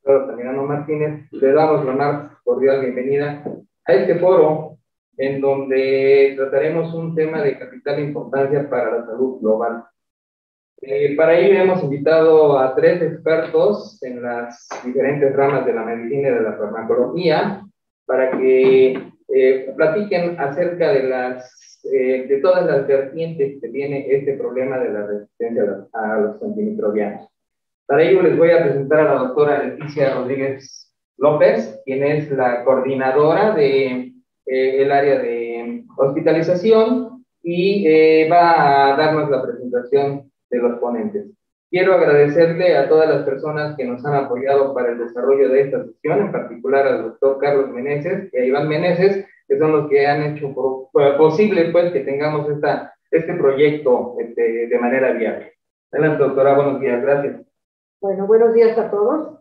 Altamirano Martínez, le damos la más cordial bienvenida a este foro en donde trataremos un tema de capital importancia para la salud global. Para ello hemos invitado a 3 expertos en las diferentes ramas de la medicina y de la farmacología para que platiquen acerca de todas las vertientes que tiene este problema de la resistencia a los antimicrobianos. Para ello les voy a presentar a la doctora Leticia Rodríguez López, quien es la coordinadora de el área de hospitalización y va a darnos la presentación de los ponentes. Quiero agradecerle a todas las personas que nos han apoyado para el desarrollo de esta sesión, en particular al doctor Carlos Meneses y a Iván Meneses, que son los que han hecho posible pues, que tengamos este proyecto de manera viable. Adelante, doctora, buenos días, gracias. Bueno, buenos días a todos.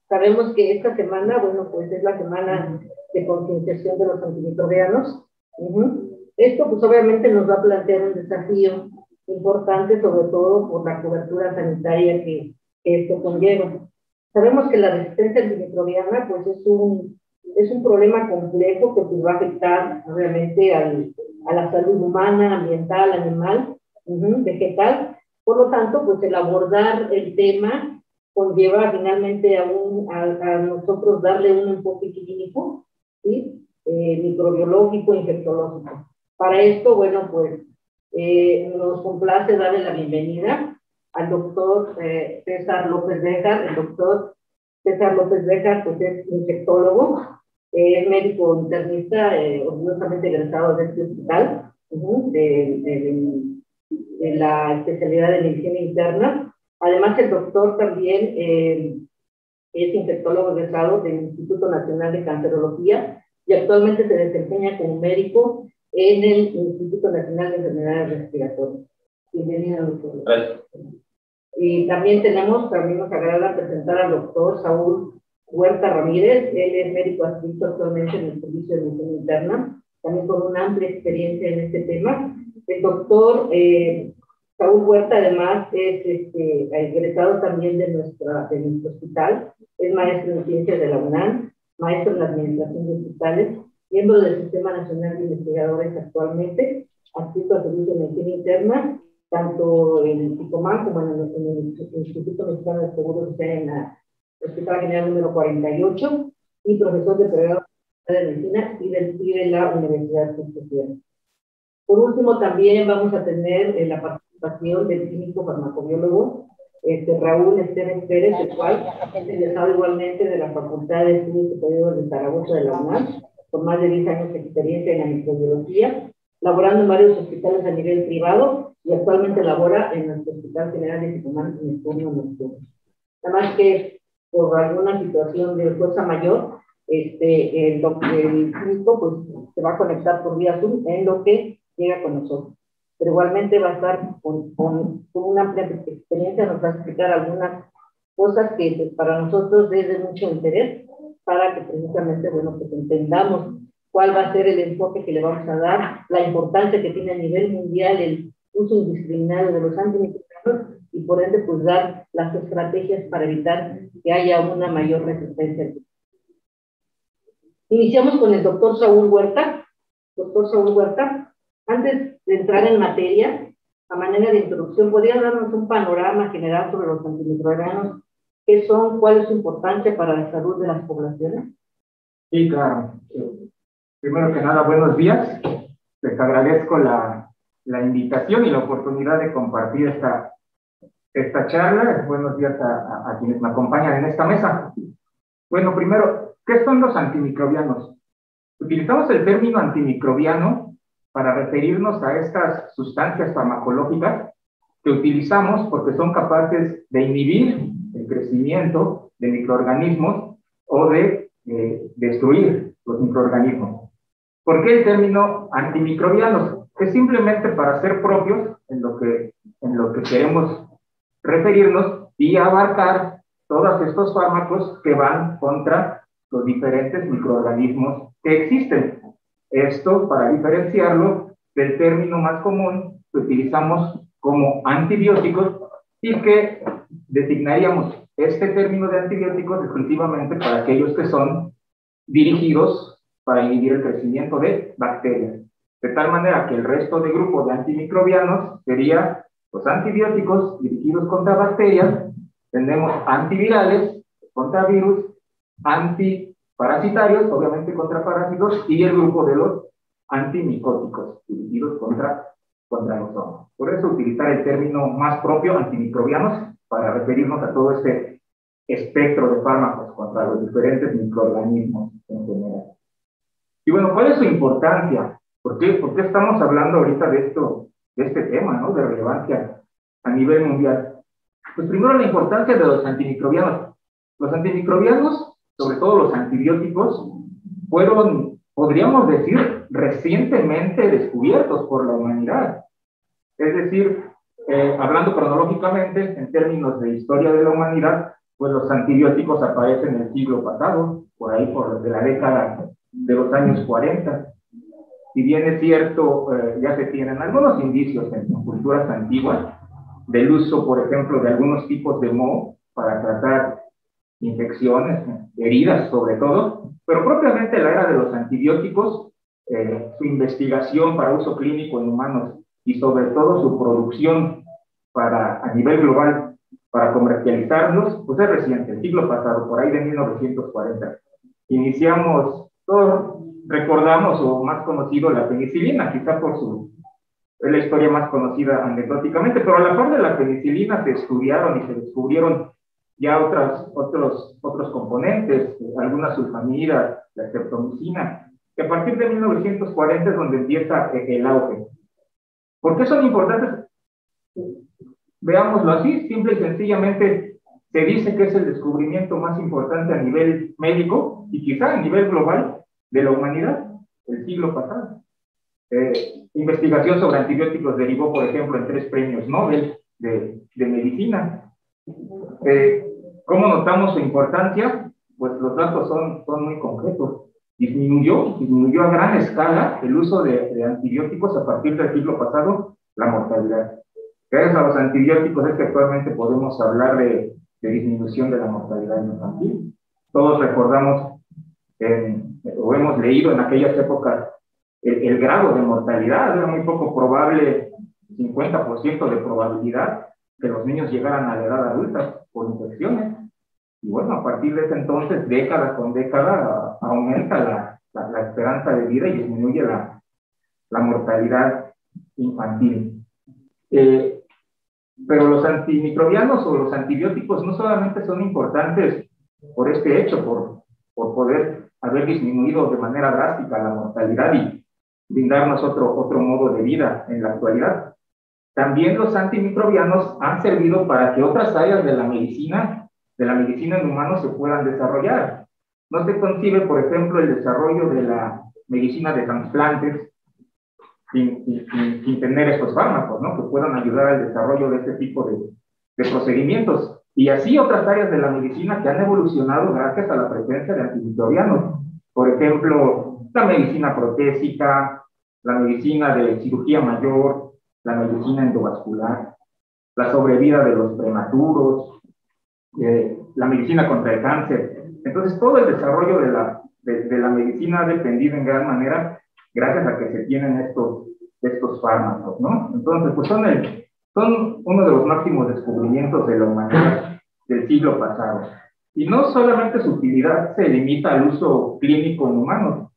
Sabemos que esta semana, bueno, pues es la semana de concienciación de los antimicrobianos. Esto, pues obviamente nos va a plantear un desafío importante, sobre todo por la cobertura sanitaria que esto conlleva. Sabemos que la resistencia antimicrobiana, pues es un problema complejo que pues, va a afectar, obviamente, a la salud humana, ambiental, animal, vegetal. Por lo tanto, pues el abordar el tema conlleva finalmente a nosotros darle un enfoque clínico, ¿sí? Microbiológico, infectológico. Para esto, bueno, pues nos complace darle la bienvenida al doctor César López Béjar. El doctor César López Béjar, pues es infectólogo, es médico internista, orgullosamente egresado de este hospital, de la especialidad de medicina interna. Además, el doctor también es infectólogo egresado del Instituto Nacional de Cancerología y actualmente se desempeña como médico en el Instituto Nacional de Enfermedades Respiratorias. Bienvenido, doctor. Gracias. Y también nos agrada presentar al doctor Saúl Huerta Ramírez. Él es médico adscrito actualmente en el Servicio de Medicina Interna, también con una amplia experiencia en este tema. El doctor Saúl Huerta, además, es egresado también de nuestro hospital, es maestro en ciencias de la UNAM, maestro en la administración de hospitales, miembro del Sistema Nacional de Investigadores actualmente, adscrito al Servicio de Medicina Interna, tanto en Picomán como en el Instituto Mexicano de Seguro Social en la Hospital General número 48, y profesor de pregrado de Medicina y de la Universidad de Concepción. Por último, también vamos a tener la participación del químico farmacobiólogo Raúl Esteban Pérez, el cual es egresado igualmente de la Facultad de Estudios Superiores de Zaragoza de la UNAM, con más de 10 años de experiencia en la microbiología, laborando en varios hospitales a nivel privado y actualmente labora en el Hospital General de Tucumán en el turno nocturno. Además que por alguna situación de fuerza mayor, el químico pues, se va a conectar por vía Zoom en lo que llega con nosotros. Pero igualmente va a estar con una amplia experiencia, nos va a explicar algunas cosas que pues, para nosotros es de mucho interés, para que precisamente, bueno, pues entendamos cuál va a ser el enfoque que le vamos a dar, la importancia que tiene a nivel mundial el uso indiscriminado de los antimicrobianos y por ende, pues dar las estrategias para evitar que haya una mayor resistencia. Iniciamos con el doctor Saúl Huerta. Doctor Saúl Huerta, antes de entrar en materia, a manera de introducción, ¿podría darnos un panorama general sobre los antimicrobianos? ¿Qué son? ¿Cuál es su importancia para la salud de las poblaciones? Sí, claro. Primero que nada, buenos días. Les agradezco la invitación y la oportunidad de compartir esta charla. Buenos días a quienes me acompañan en esta mesa. Bueno, primero, ¿qué son los antimicrobianos? Utilizamos el término antimicrobiano para referirnos a estas sustancias farmacológicas que utilizamos porque son capaces de inhibir el crecimiento de microorganismos o de destruir los microorganismos. ¿Por qué el término antimicrobianos? Es simplemente para ser propios en lo que queremos referirnos y abarcar todos estos fármacos que van contra los diferentes microorganismos que existen. Esto para diferenciarlo del término más común que utilizamos como antibióticos y que designaríamos este término de antibióticos exclusivamente para aquellos que son dirigidos para inhibir el crecimiento de bacterias. De tal manera que el resto de grupos de antimicrobianos sería los antibióticos dirigidos contra bacterias, tenemos antivirales contra virus, antiparasitarios, obviamente contra parásitos, y el grupo de los antimicóticos dirigidos contra los hongos. Por eso utilizar el término más propio, antimicrobianos, para referirnos a todo este espectro de fármacos contra los diferentes microorganismos en general. Y bueno, ¿cuál es su importancia? ¿Por qué estamos hablando ahorita de este tema, ¿no? De relevancia a nivel mundial. Pues primero la importancia de los antimicrobianos. Los antimicrobianos, sobre todo los antibióticos, fueron, podríamos decir, recientemente descubiertos por la humanidad. Es decir, hablando cronológicamente, en términos de historia de la humanidad, pues los antibióticos aparecen en el siglo pasado, por ahí por de la década de los años 40. Si bien es cierto, ya se tienen algunos indicios en culturas antiguas del uso, por ejemplo, de algunos tipos de moho para tratar infecciones, heridas sobre todo, pero propiamente la era de los antibióticos, su investigación para uso clínico en humanos y sobre todo su producción a nivel global para comercializarlos, pues es reciente, el siglo pasado, por ahí de 1940. Iniciamos, todos recordamos o más conocido la penicilina, quizá es la historia más conocida anecdóticamente, pero a la par de la penicilina se estudiaron y se descubrieron ya otros componentes, algunas sulfamidas, la streptomicina, que a partir de 1940 es donde empieza el auge. ¿Por qué son importantes? Veámoslo así, simple y sencillamente se dice que es el descubrimiento más importante a nivel médico y quizá a nivel global de la humanidad el siglo pasado. Investigación sobre antibióticos derivó, por ejemplo, en 3 premios Nobel de medicina. ¿Cómo notamos su importancia? Pues los datos son muy concretos. Disminuyó a gran escala el uso de antibióticos a partir del siglo pasado, la mortalidad. Gracias a los antibióticos es que actualmente podemos hablar de disminución de la mortalidad infantil. Todos recordamos o hemos leído en aquellas épocas el grado de mortalidad, era muy poco probable, 50% de probabilidad que los niños llegaran a la edad adulta por infecciones. Y bueno, a partir de ese entonces, década con década, aumenta la esperanza de vida y disminuye la mortalidad infantil. Pero los antimicrobianos o los antibióticos no solamente son importantes por este hecho, por poder haber disminuido de manera drástica la mortalidad y brindarnos otro modo de vida en la actualidad. También los antimicrobianos han servido para que otras áreas de la medicina en humanos se puedan desarrollar. No se concibe, por ejemplo, el desarrollo de la medicina de trasplantes sin tener estos fármacos, ¿no? Que puedan ayudar al desarrollo de este tipo de procedimientos. Y así otras áreas de la medicina que han evolucionado gracias a la presencia de antimicrobianos. Por ejemplo, la medicina protésica, la medicina de cirugía mayor, la medicina endovascular, la sobrevida de los prematuros, la medicina contra el cáncer. Entonces, todo el desarrollo de la medicina ha dependido en gran manera gracias a que se tienen estos fármacos, ¿no? Entonces, pues son uno de los máximos descubrimientos de la humanidad del siglo pasado. Y no solamente su utilidad se limita al uso clínico en humanos,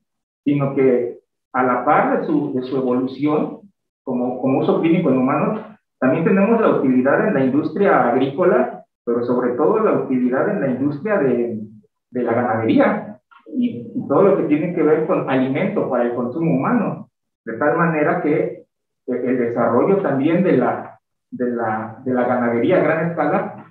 sino que a la par de su evolución como uso clínico en humanos, también tenemos la utilidad en la industria agrícola, pero sobre todo la utilidad en la industria de la ganadería y todo lo que tiene que ver con alimento para el consumo humano, de tal manera que el desarrollo también de la ganadería a gran escala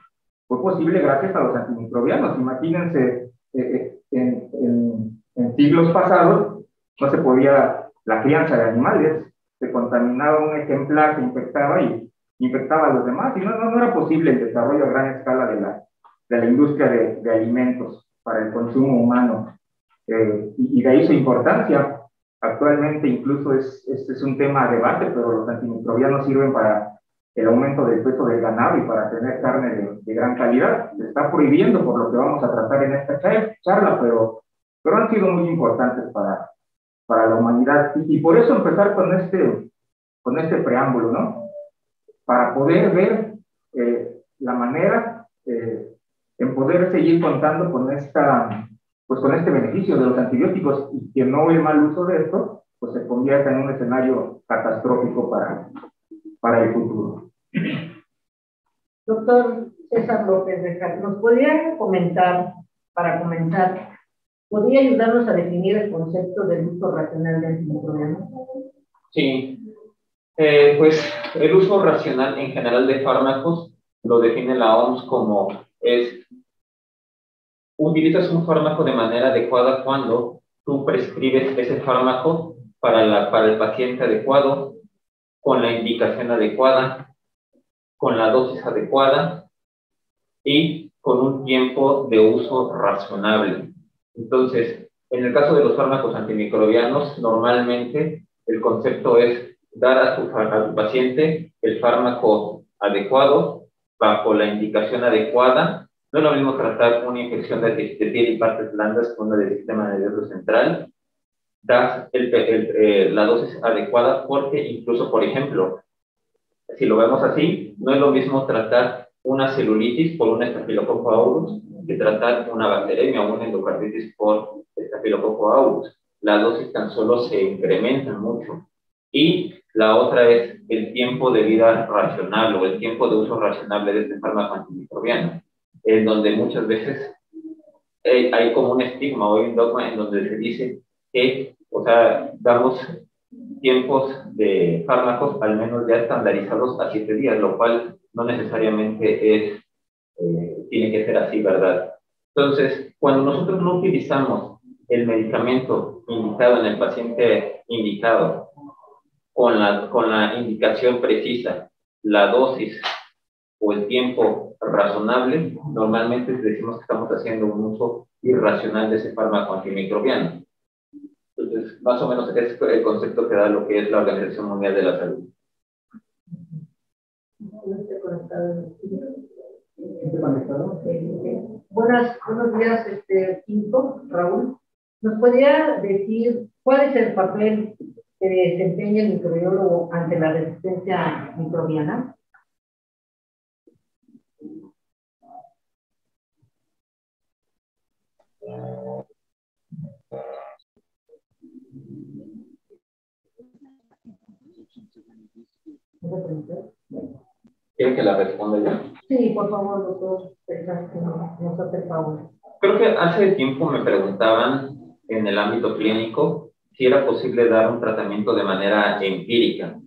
fue posible gracias a los antimicrobianos. Imagínense, en siglos pasados no se podía la crianza de animales, se contaminaba un ejemplar, se infectaba y infectaba a los demás, y no era posible el desarrollo a gran escala de la industria de alimentos para el consumo humano. Y de ahí su importancia. Actualmente incluso este es un tema a debate, pero los antimicrobianos sirven para el aumento del peso del ganado y para tener carne de gran calidad. Se está prohibiendo por lo que vamos a tratar en esta charla, pero han sido muy importantes para la humanidad. Y por eso empezar con este preámbulo, ¿no? Para poder ver la manera en poder seguir contando con con este beneficio de los antibióticos, y que no el mal uso de esto pues se convierta en un escenario catastrófico para el futuro. Doctor César López Bejar, ¿nos podría comentar, para comenzar, podría ayudarnos a definir el concepto del uso racional de antimicrobianos? Sí, pues el uso racional en general de fármacos lo define la OMS como utilizas un fármaco de manera adecuada cuando tú prescribes ese fármaco para el paciente adecuado, con la indicación adecuada, con la dosis adecuada y con un tiempo de uso razonable. Entonces, en el caso de los fármacos antimicrobianos, normalmente el concepto es dar a tu paciente el fármaco adecuado, bajo la indicación adecuada. No es lo mismo tratar una infección de piel y partes blandas con una del sistema nervioso central. Das la dosis adecuada porque incluso, por ejemplo, si lo vemos así, no es lo mismo tratar una celulitis por un Staphylococcus aureus que tratar una bacteremia o una endocarditis por Staphylococcus aureus. Las dosis tan solo se incrementan mucho. Y la otra es el tiempo de vida racional o el tiempo de uso razonable de este fármaco antimicrobiano, en donde muchas veces hay como un estigma o un dogma en donde se dice que, o sea, damos tiempos de fármacos al menos ya estandarizados a 7 días, lo cual no necesariamente tiene que ser así, ¿verdad? Entonces, cuando nosotros no utilizamos el medicamento indicado en el paciente indicado, con la indicación precisa, la dosis o el tiempo razonable, normalmente decimos que estamos haciendo un uso irracional de ese fármaco antimicrobiano. Entonces, más o menos es el concepto que da lo que es la Organización Mundial de la Salud. Buenos días, Quinto, Raúl. ¿Nos podría decir cuál es el papel que desempeña el microbiólogo ante la resistencia microbiana? ¿Quieren que la responda yo? Sí, por favor, doctor. Nos hace el favor. Creo que hace tiempo me preguntaban en el ámbito clínico si era posible dar un tratamiento de manera empírica.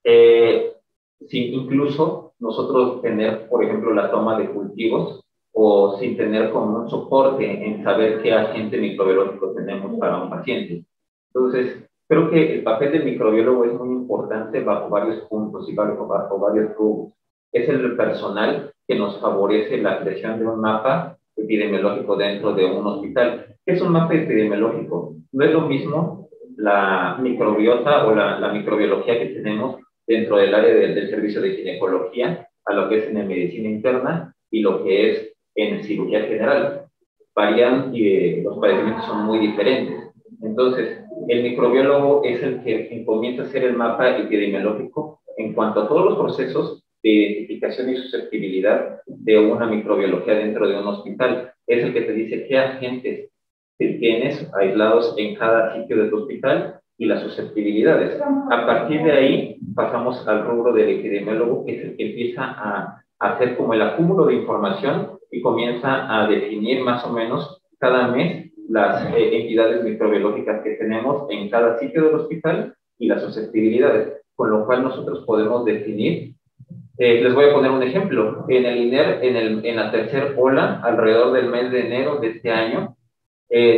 Sin incluso nosotros tener, por ejemplo, la toma de cultivos o sin tener como un soporte en saber qué agente microbiológico tenemos para un paciente. Entonces, creo que el papel del microbiólogo es muy importante bajo varios puntos y bajo varios rubros. Es el personal que nos favorece la creación de un mapa epidemiológico dentro de un hospital. ¿Qué es un mapa epidemiológico? No es lo mismo la microbiota o la microbiología que tenemos dentro del área del servicio de ginecología a lo que es en medicina interna y lo que es en cirugía general. Varían y los padecimientos son muy diferentes. Entonces, el microbiólogo es el que comienza a hacer el mapa epidemiológico en cuanto a todos los procesos de identificación y susceptibilidad de una microbiología dentro de un hospital. Es el que te dice qué agentes tienes aislados en cada sitio de tu hospital y las susceptibilidades. A partir de ahí pasamos al rubro del epidemiólogo, que es el que empieza a hacer como el acúmulo de información y comienza a definir más o menos cada mes las entidades microbiológicas que tenemos en cada sitio del hospital y las susceptibilidades, con lo cual nosotros podemos definir. Les voy a poner un ejemplo. En el INER, en la tercera ola, alrededor del mes de enero de este año,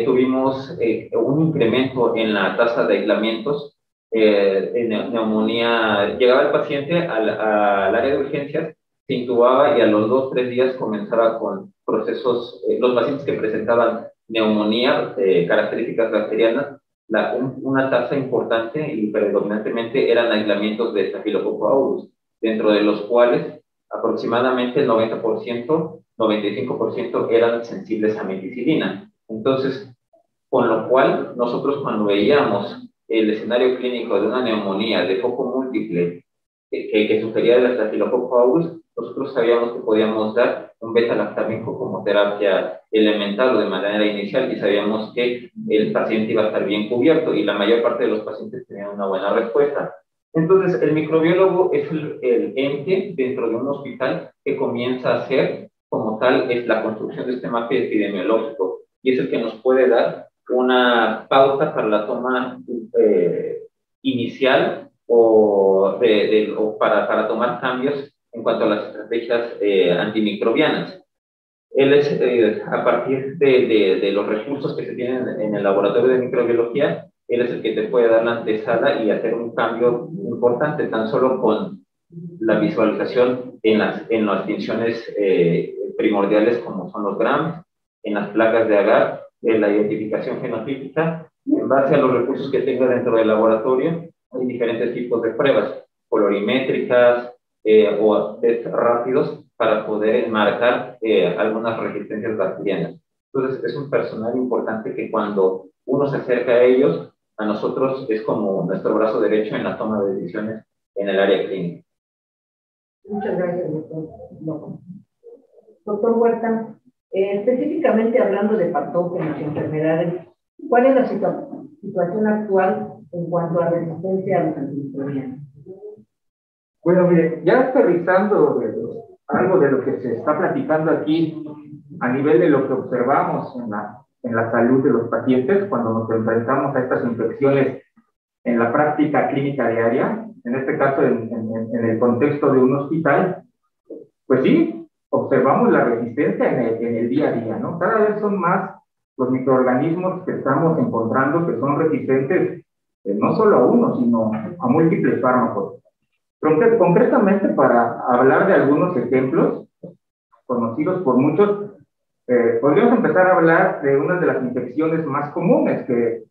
tuvimos un incremento en la tasa de aislamientos, en neumonía. Llegaba el paciente al área de urgencias, se intubaba y a los 2-3 días comenzaba con procesos, los pacientes que presentaban neumonía, características bacterianas, una tasa importante y predominantemente eran aislamientos de Staphylococcus aureus, dentro de los cuales aproximadamente el 90%, 95% eran sensibles a meticilina. Entonces, con lo cual, nosotros cuando veíamos el escenario clínico de una neumonía de foco múltiple que sugería de la Staphylococcus aureus, nosotros sabíamos que podíamos dar un beta-lactámico como terapia elemental o de manera inicial y sabíamos que el paciente iba a estar bien cubierto y la mayor parte de los pacientes tenían una buena respuesta. Entonces, el microbiólogo es el ente dentro de un hospital que comienza a hacer como tal es la construcción de este mapa epidemiológico y es el que nos puede dar una pauta para la toma inicial o para tomar cambios en cuanto a las estrategias antimicrobianas. Él es, a partir de los recursos que se tienen en el laboratorio de microbiología, él es el que te puede dar la antesala y hacer un cambio importante, tan solo con la visualización en las tinciones primordiales como son los grams, en las placas de agar, en la identificación fenotípica, y en base a los recursos que tenga dentro del laboratorio, hay diferentes tipos de pruebas, colorimétricas o test rápidos para poder enmarcar algunas resistencias bacterianas. Entonces, es un personal importante que cuando uno se acerca a ellos, a nosotros es como nuestro brazo derecho en la toma de decisiones en el área clínica. Muchas gracias, doctor. Doctor Huerta, específicamente hablando de patógenos y enfermedades, ¿cuál es la situación actual en cuanto a resistencia a los antimicrobianos? Bueno, mire, ya aterrizando algo de lo que se está platicando aquí a nivel de lo que observamos en la salud de los pacientes cuando nos enfrentamos a estas infecciones en la práctica clínica diaria, en este caso en el contexto de un hospital, pues sí, observamos la resistencia en el día a día, ¿no? Cada vez son más los microorganismos que estamos encontrando que son resistentes no solo a uno, sino a múltiples fármacos. Concretamente, para hablar de algunos ejemplos conocidos por muchos, podríamos empezar a hablar de una de las infecciones más comunes que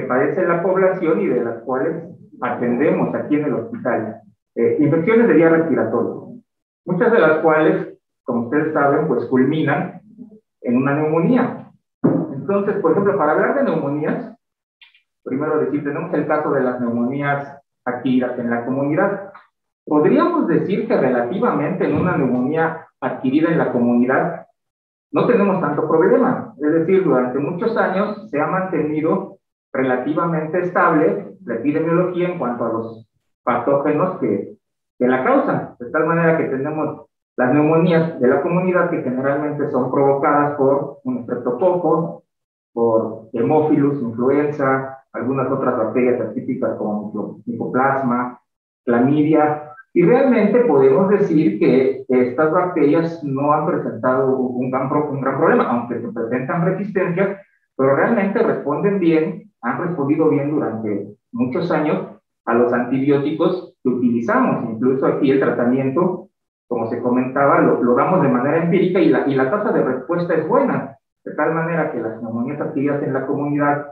padece la población y de las cuales atendemos aquí en el hospital. Infecciones de vía respiratoria, muchas de las cuales, como ustedes saben, pues culminan en una neumonía. Entonces, por ejemplo, para hablar de neumonías, primero decir, tenemos el caso de las neumonías adquiridas en la comunidad. Podríamos decir que relativamente en una neumonía adquirida en la comunidad no tenemos tanto problema. Es decir, durante muchos años se ha mantenido relativamente estable la epidemiología en cuanto a los patógenos que la causan. De tal manera que tenemos las neumonías de la comunidad que generalmente son provocadas por un estreptococo, por hemófilus, influenza, algunas otras bacterias atípicas como micoplasma, clamidia, y realmente podemos decir que estas bacterias no han presentado un gran problema, aunque se presentan resistencias, pero realmente responden bien, han respondido bien durante muchos años a los antibióticos que utilizamos. Incluso aquí el tratamiento, como se comentaba, lo damos de manera empírica y la tasa de respuesta es buena, de tal manera que las neumonías adquiridas en la comunidad,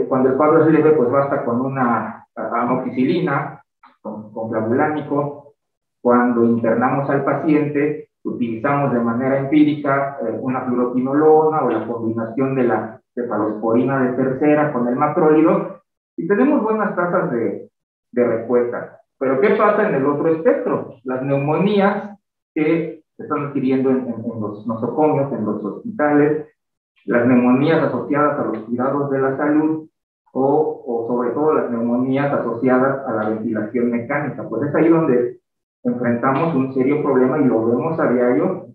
cuando el cuadro es leve, pues basta con una amoxicilina, con clavulánico. Cuando internamos al paciente, utilizamos de manera empírica una fluoroquinolona o la combinación de la cefalosporina de tercera con el macrólido y tenemos buenas tasas de respuesta. Pero ¿qué pasa en el otro espectro? Las neumonías que se están adquiriendo en los nosocomios, en los hospitales, las neumonías asociadas a los cuidados de la salud o sobre todo las neumonías asociadas a la ventilación mecánica. Pues es ahí donde enfrentamos un serio problema y lo vemos a diario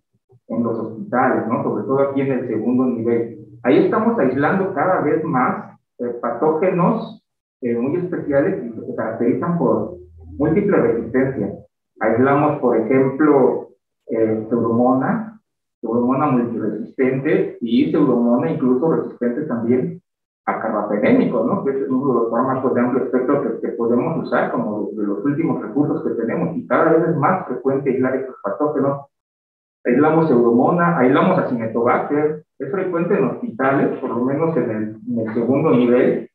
en los hospitales, ¿no? Sobre todo aquí en el segundo nivel. Ahí estamos aislando cada vez más patógenos muy especiales y que se caracterizan por múltiples resistencias. Aislamos, por ejemplo, pseudomonas multiresistente y pseudomonas incluso resistente también a carbapenémicos, ¿no? Que es uno de los fármacos de amplio espectro que podemos usar como de los últimos recursos que tenemos y cada vez es más frecuente aislar estos patógenos. aislamos Pseudomonas, aislamos Acinetobacter. Es frecuente en hospitales, por lo menos en el segundo nivel,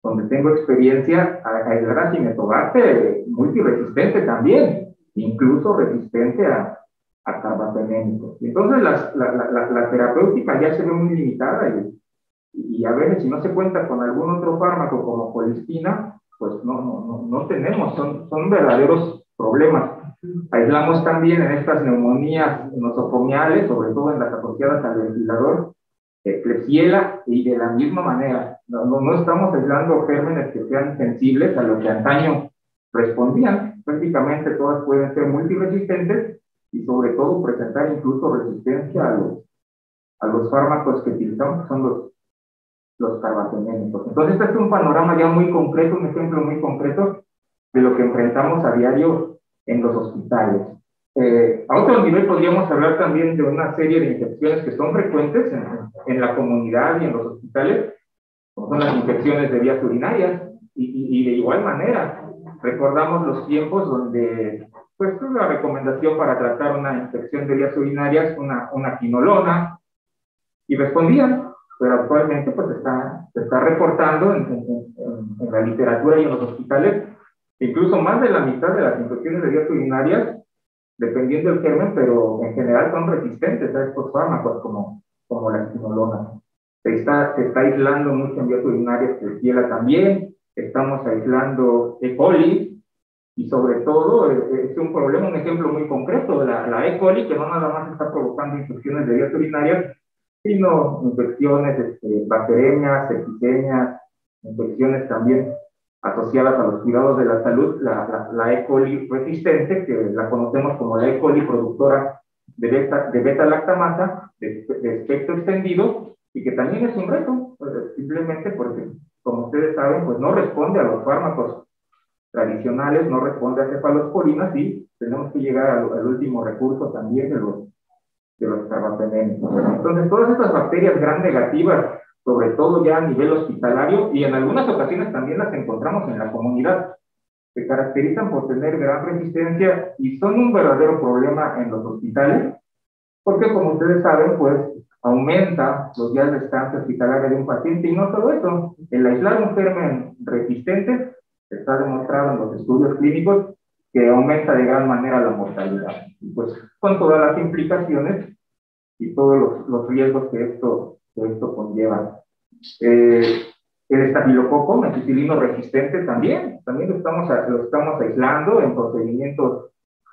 donde tengo experiencia, aislar Acinetobacter multiresistente también, incluso resistente a carbapenémicos. Entonces la terapéutica ya se ve muy limitada y a veces si no se cuenta con algún otro fármaco como colistina, pues no tenemos, son verdaderos problemas. Aislamos también en estas neumonías nosocomiales, sobre todo en las asociadas al ventilador, Klebsiella, y de la misma manera, no estamos aislando gérmenes que sean sensibles a lo que antaño respondían. Prácticamente todas pueden ser multiresistentes y sobre todo presentar incluso resistencia a los fármacos que utilizamos, que son los carbapenémicos. Entonces este es un panorama ya muy concreto, un ejemplo muy concreto de lo que enfrentamos a diario en los hospitales. A otro nivel podríamos hablar también de una serie de infecciones que son frecuentes en la comunidad y en los hospitales, como son las infecciones de vías urinarias, y de igual manera, recordamos los tiempos donde, pues, la recomendación para tratar una infección de vías urinarias, una quinolona, y respondían, pero actualmente, pues, se está reportando en la literatura y en los hospitales, incluso más de la mitad de las infecciones de vías urinarias, dependiendo del germen, pero en general son resistentes a estos fármacos como la quinolona. Se está aislando mucho en vías urinarias, Klebsiella también, estamos aislando E. coli, y sobre todo es un problema, un ejemplo muy concreto, la E. coli, que no nada más está provocando infecciones de vías urinarias, sino infecciones, bacteremias, septicemias, infecciones también asociadas a los cuidados de la salud, la E. coli resistente, que la conocemos como la E. coli productora de beta-lactamasa, de espectro extendido, y que también es un reto, simplemente porque, como ustedes saben, pues no responde a los fármacos tradicionales, no responde a cefalosporinas, y tenemos que llegar al último recurso también de los carbapenémicos. Entonces, todas estas bacterias gram negativas, sobre todo ya a nivel hospitalario, y en algunas ocasiones también las encontramos en la comunidad, se caracterizan por tener gran resistencia y son un verdadero problema en los hospitales, porque como ustedes saben, pues aumenta los días de estancia hospitalaria de un paciente, y no solo eso, el aislar un germen resistente está demostrado en los estudios clínicos que aumenta de gran manera la mortalidad, y pues con todas las implicaciones y todos los riesgos que esto conlleva. El estafilococo meticilino resistente también lo estamos aislando en procedimientos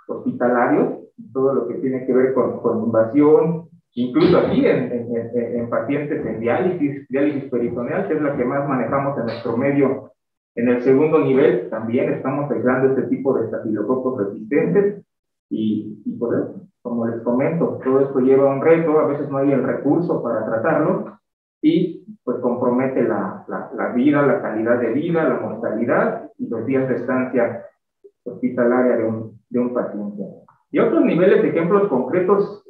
hospitalarios, todo lo que tiene que ver con invasión, incluso aquí en pacientes en diálisis peritoneal, que es la que más manejamos en nuestro medio. En el segundo nivel también estamos aislando este tipo de estafilococos resistentes, y por eso, como les comento, todo esto lleva un reto, a veces no hay el recurso para tratarlo, y pues compromete la vida, la calidad de vida, la mortalidad y los días de estancia hospitalaria de un paciente. Y otros niveles de ejemplos concretos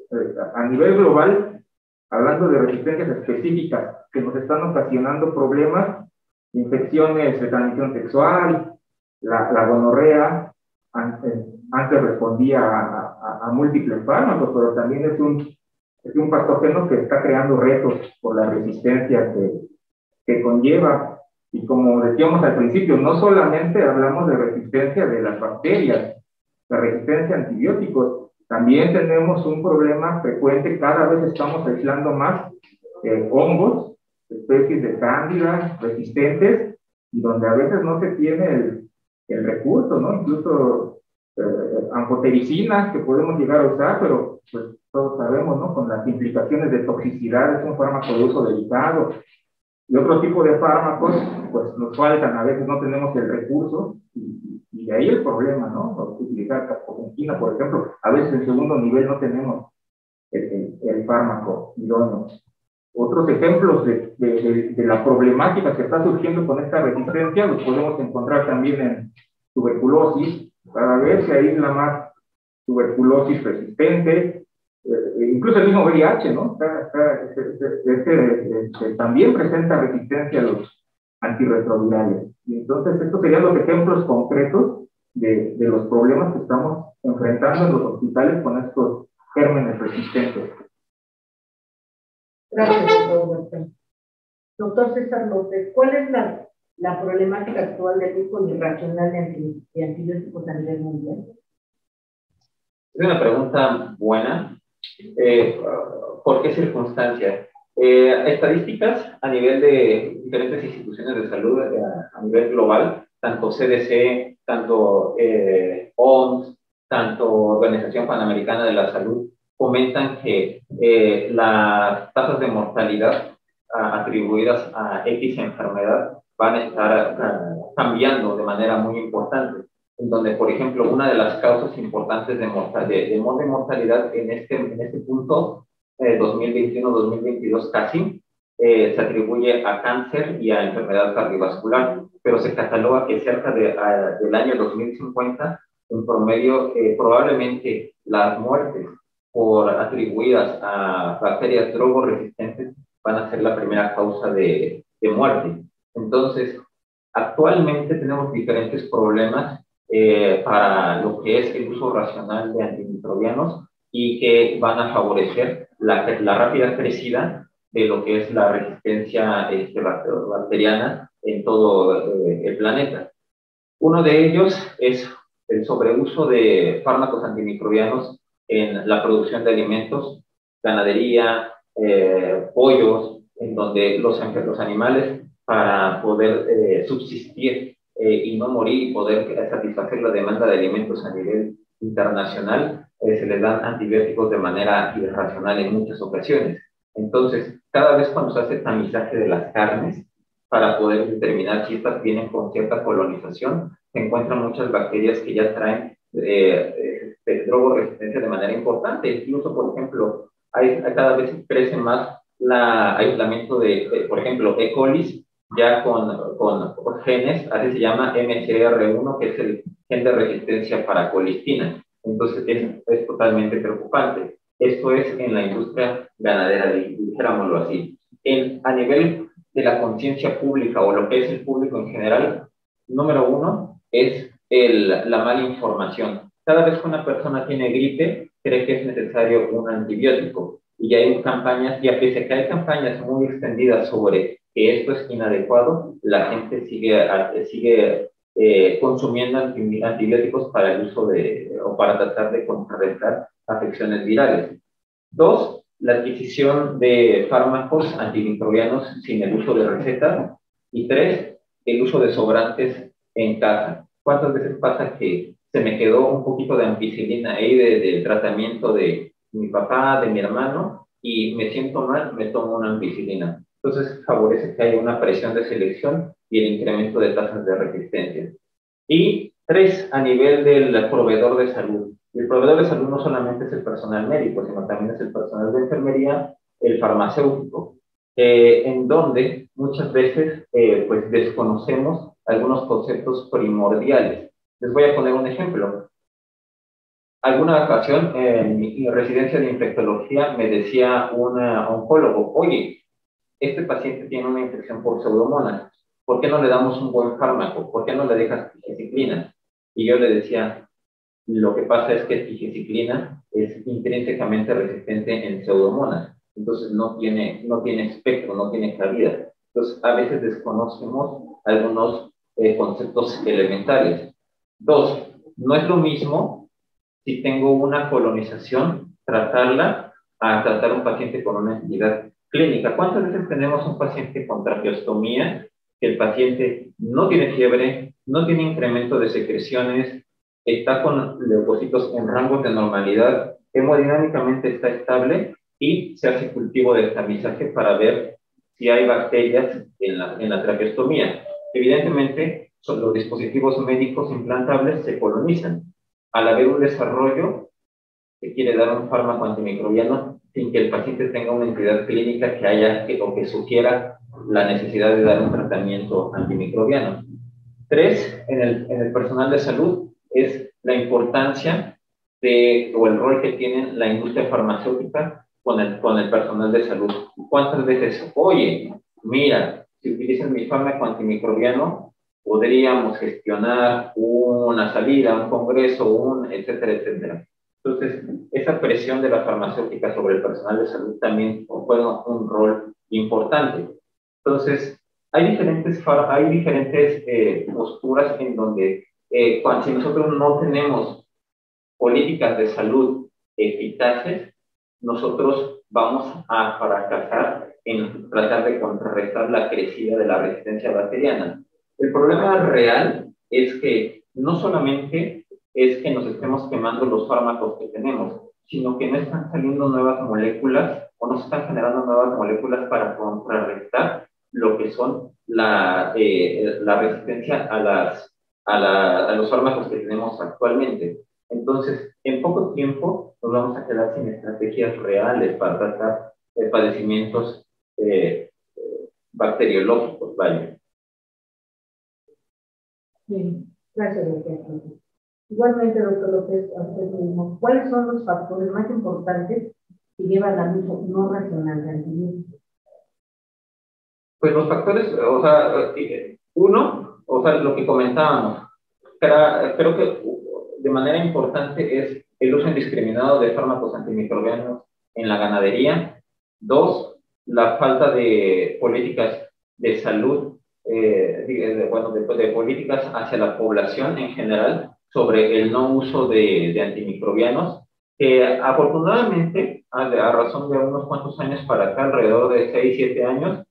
a nivel global, hablando de resistencias específicas que nos están ocasionando problemas: infecciones de transmisión sexual, la gonorrea, antes respondía a múltiples fármacos, pero también es un patógeno que está creando retos por la resistencia que conlleva. Y como decíamos al principio, no solamente hablamos de resistencia de las bacterias, la resistencia a antibióticos, también tenemos un problema frecuente, cada vez estamos aislando más hongos, especies de cándidas resistentes, y donde a veces no se tiene el recurso, ¿no? Incluso amphotericina que podemos llegar a usar, pero pues todos sabemos, ¿no? Con las implicaciones de toxicidad, es un fármaco de uso delicado. Y otro tipo de fármacos, pues nos faltan, a veces no tenemos el recurso, y de ahí el problema, ¿no? Utilizar carbamazepina, por ejemplo, a veces en segundo nivel no tenemos el fármaco idóneo. Otros ejemplos de la problemática que está surgiendo con esta resistencia los podemos encontrar también en tuberculosis. Cada vez se aísla más tuberculosis resistente, incluso el mismo VIH, ¿no? También presenta resistencia a los antirretrovirales. Y entonces estos serían los ejemplos concretos de los problemas que estamos enfrentando en los hospitales con estos gérmenes resistentes. Gracias, doctor. Doctor César López, ¿cuál es la problemática actual del uso irracional de antibióticos a nivel mundial? Es una pregunta buena. ¿Por qué circunstancias? Estadísticas a nivel de diferentes instituciones de salud a nivel global, tanto CDC, tanto OMS, tanto Organización Panamericana de la Salud, comentan que las tasas de mortalidad atribuidas a X enfermedad van a estar cambiando de manera muy importante, en donde, por ejemplo, una de las causas importantes de mortalidad en este punto, 2021-2022 casi, se atribuye a cáncer y a enfermedad cardiovascular, pero se cataloga que cerca del año 2050, en promedio, probablemente las muertes atribuidas a bacterias drogoresistentes van a ser la primera causa de muerte. Entonces, actualmente tenemos diferentes problemas para lo que es el uso racional de antimicrobianos y que van a favorecer la rápida crecida de lo que es la resistencia bacteriana en todo el planeta. Uno de ellos es el sobreuso de fármacos antimicrobianos en la producción de alimentos, ganadería, pollos, en donde los animales, para poder subsistir y no morir y poder satisfacer la demanda de alimentos a nivel internacional, se les dan antibióticos de manera irracional en muchas ocasiones. Entonces, cada vez cuando se hace tamizaje de las carnes, para poder determinar si estas vienen con cierta colonización, se encuentran muchas bacterias que ya traen drogoresistencia de manera importante. Incluso, por ejemplo, cada vez crece más el aislamiento de, por ejemplo, E. coli, ya con genes, así se llama MCR1, que es el gen de resistencia para colistina. Entonces, es totalmente preocupante. Esto es en la industria ganadera, dijerámoslo así. A nivel de la conciencia pública o lo que es el público en general, número uno es la mala información. Cada vez que una persona tiene gripe, cree que es necesario un antibiótico. Y ya hay campañas, y a pesar de que hay campañas muy extendidas sobre que esto es inadecuado, la gente sigue consumiendo antibióticos para el uso o para tratar de contrarrestar afecciones virales. Dos, la adquisición de fármacos antimicrobianos sin el uso de receta. Y tres, el uso de sobrantes en casa. ¿Cuántas veces pasa que se me quedó un poquito de ampicilina ahí del tratamiento de mi papá, de mi hermano, y me siento mal, me tomo una ampicilina? Entonces favorece que haya una presión de selección y el incremento de tasas de resistencia. Y tres, a nivel del proveedor de salud. El proveedor de salud no solamente es el personal médico, sino también es el personal de enfermería, el farmacéutico, en donde muchas veces pues desconocemos algunos conceptos primordiales. Les voy a poner un ejemplo. Alguna ocasión en mi residencia de infectología me decía un oncólogo: oye, este paciente tiene una infección por pseudomonas, ¿por qué no le damos un buen fármaco? ¿Por qué no le dejas tigecyclina? Y yo le decía, lo que pasa es que tigecyclina es intrínsecamente resistente en pseudomonas, entonces no tiene espectro, no tiene cabida. Entonces, a veces desconocemos algunos conceptos elementales. Dos, no es lo mismo si tengo una colonización, tratarla, a tratar a un paciente con una entidad clínica. ¿Cuántas veces tenemos un paciente con traqueostomía, que el paciente no tiene fiebre, no tiene incremento de secreciones, está con leucocitos en rangos de normalidad, hemodinámicamente está estable y se hace cultivo de tamizaje para ver si hay bacterias en la traqueostomía? Evidentemente, los dispositivos médicos implantables se colonizan. Al haber un desarrollo, se quiere dar un fármaco antimicrobiano sin que el paciente tenga una entidad clínica que sugiera la necesidad de dar un tratamiento antimicrobiano. Tres, en el personal de salud, es la importancia o el rol que tiene la industria farmacéutica con el personal de salud. ¿Cuántas veces, oye, mira, si utilizan mi fármaco antimicrobiano, podríamos gestionar una salida, un congreso, etcétera, etcétera? Entonces, esa presión de la farmacéutica sobre el personal de salud también juega un rol importante. Entonces, hay diferentes posturas en donde si nosotros no tenemos políticas de salud eficaces, nosotros vamos a fracasar en tratar de contrarrestar la crecida de la resistencia bacteriana. El problema real es que no solamente es que nos estemos quemando los fármacos que tenemos, sino que no están saliendo nuevas moléculas o no se están generando nuevas moléculas para contrarrestar lo que son la resistencia a los fármacos que tenemos actualmente. Entonces, en poco tiempo nos vamos a quedar sin estrategias reales para tratar padecimientos bacteriológicos, vaya. Sí, gracias, doctor. Igualmente, doctor López, a usted mismo, ¿cuáles son los factores más importantes que llevan al uso no racional de antibióticos? Pues los factores, o sea, uno, o sea, lo que comentábamos, creo que de manera importante es el uso indiscriminado de fármacos antimicrobianos en la ganadería. Dos, la falta de políticas de salud, de políticas hacia la población en general sobre el no uso de antimicrobianos, que afortunadamente, a razón de unos cuantos años para acá, alrededor de 6, 7 años,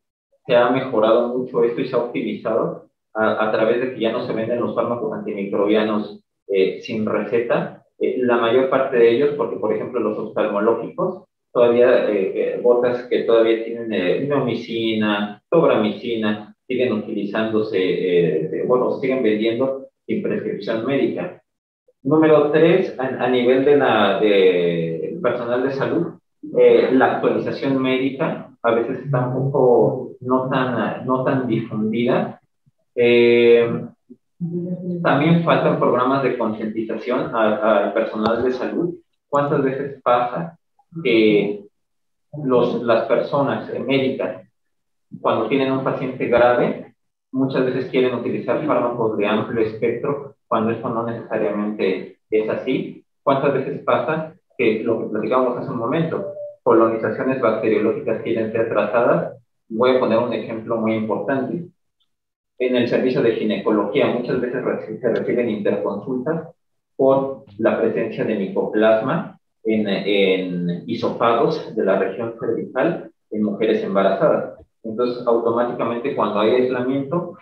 se ha mejorado mucho esto y se ha optimizado a través de que ya no se venden los fármacos antimicrobianos sin receta. La mayor parte de ellos, porque por ejemplo los oftalmológicos, todavía botas que todavía tienen neomicina, tobramicina, siguen utilizándose, siguen vendiendo sin prescripción médica. Número 3, a nivel de personal de salud, la actualización médica a veces está un poco no tan difundida. También faltan programas de concientización al personal de salud. ¿Cuántas veces pasa que las personas médicas, cuando tienen un paciente grave, muchas veces quieren utilizar fármacos de amplio espectro, cuando esto no necesariamente es así? ¿Cuántas veces pasa que, lo que platicábamos hace un momento, colonizaciones bacteriológicas quieren ser tratadas? Voy a poner un ejemplo muy importante. En el servicio de ginecología muchas veces se reciben interconsultas por la presencia de micoplasma en hisopagos de la región cervical en mujeres embarazadas. Entonces, automáticamente cuando hay aislamiento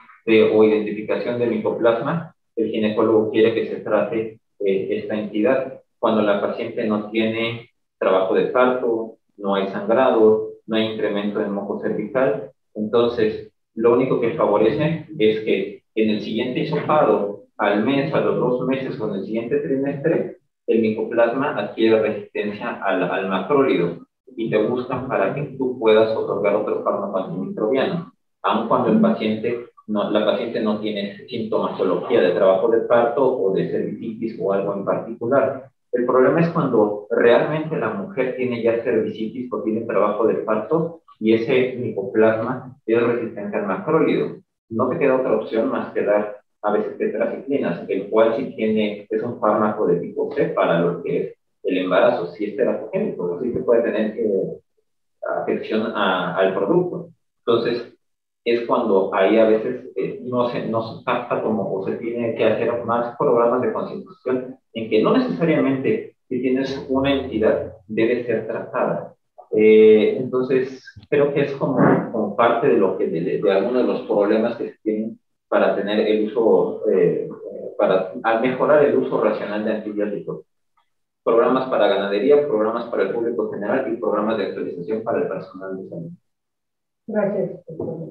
o identificación de micoplasma, el ginecólogo quiere que se trate esta entidad. Cuando la paciente no tiene trabajo de parto, no hay sangrado, no hay incremento en moco cervical, entonces lo único que favorece es que en el siguiente hisopado, al mes, a los 2 meses o en el siguiente trimestre, el micoplasma adquiere resistencia al macrólido y te buscan para que tú puedas otorgar otro fármaco antimicrobiano, aun cuando la paciente no tiene sintomatología de trabajo de parto o de cervicitis o algo en particular. El problema es cuando realmente la mujer tiene ya cervicitis o tiene trabajo de parto y ese micoplasma es resistente al macrólido. No te queda otra opción más que dar a veces tetraciclinas, el cual es un fármaco de tipo C para lo que es el embarazo, si es teratogénico, así que puede tener afección al producto. Entonces, es cuando ahí a veces no se capta o se tiene que hacer más programas de concientización en que no necesariamente si tienes una entidad debe ser tratada. Entonces, creo que es como parte de lo que de algunos de los problemas que se tienen para tener el uso, para mejorar el uso racional de antibióticos. Programas para ganadería, programas para el público general y programas de actualización para el personal de salud. Gracias, doctor.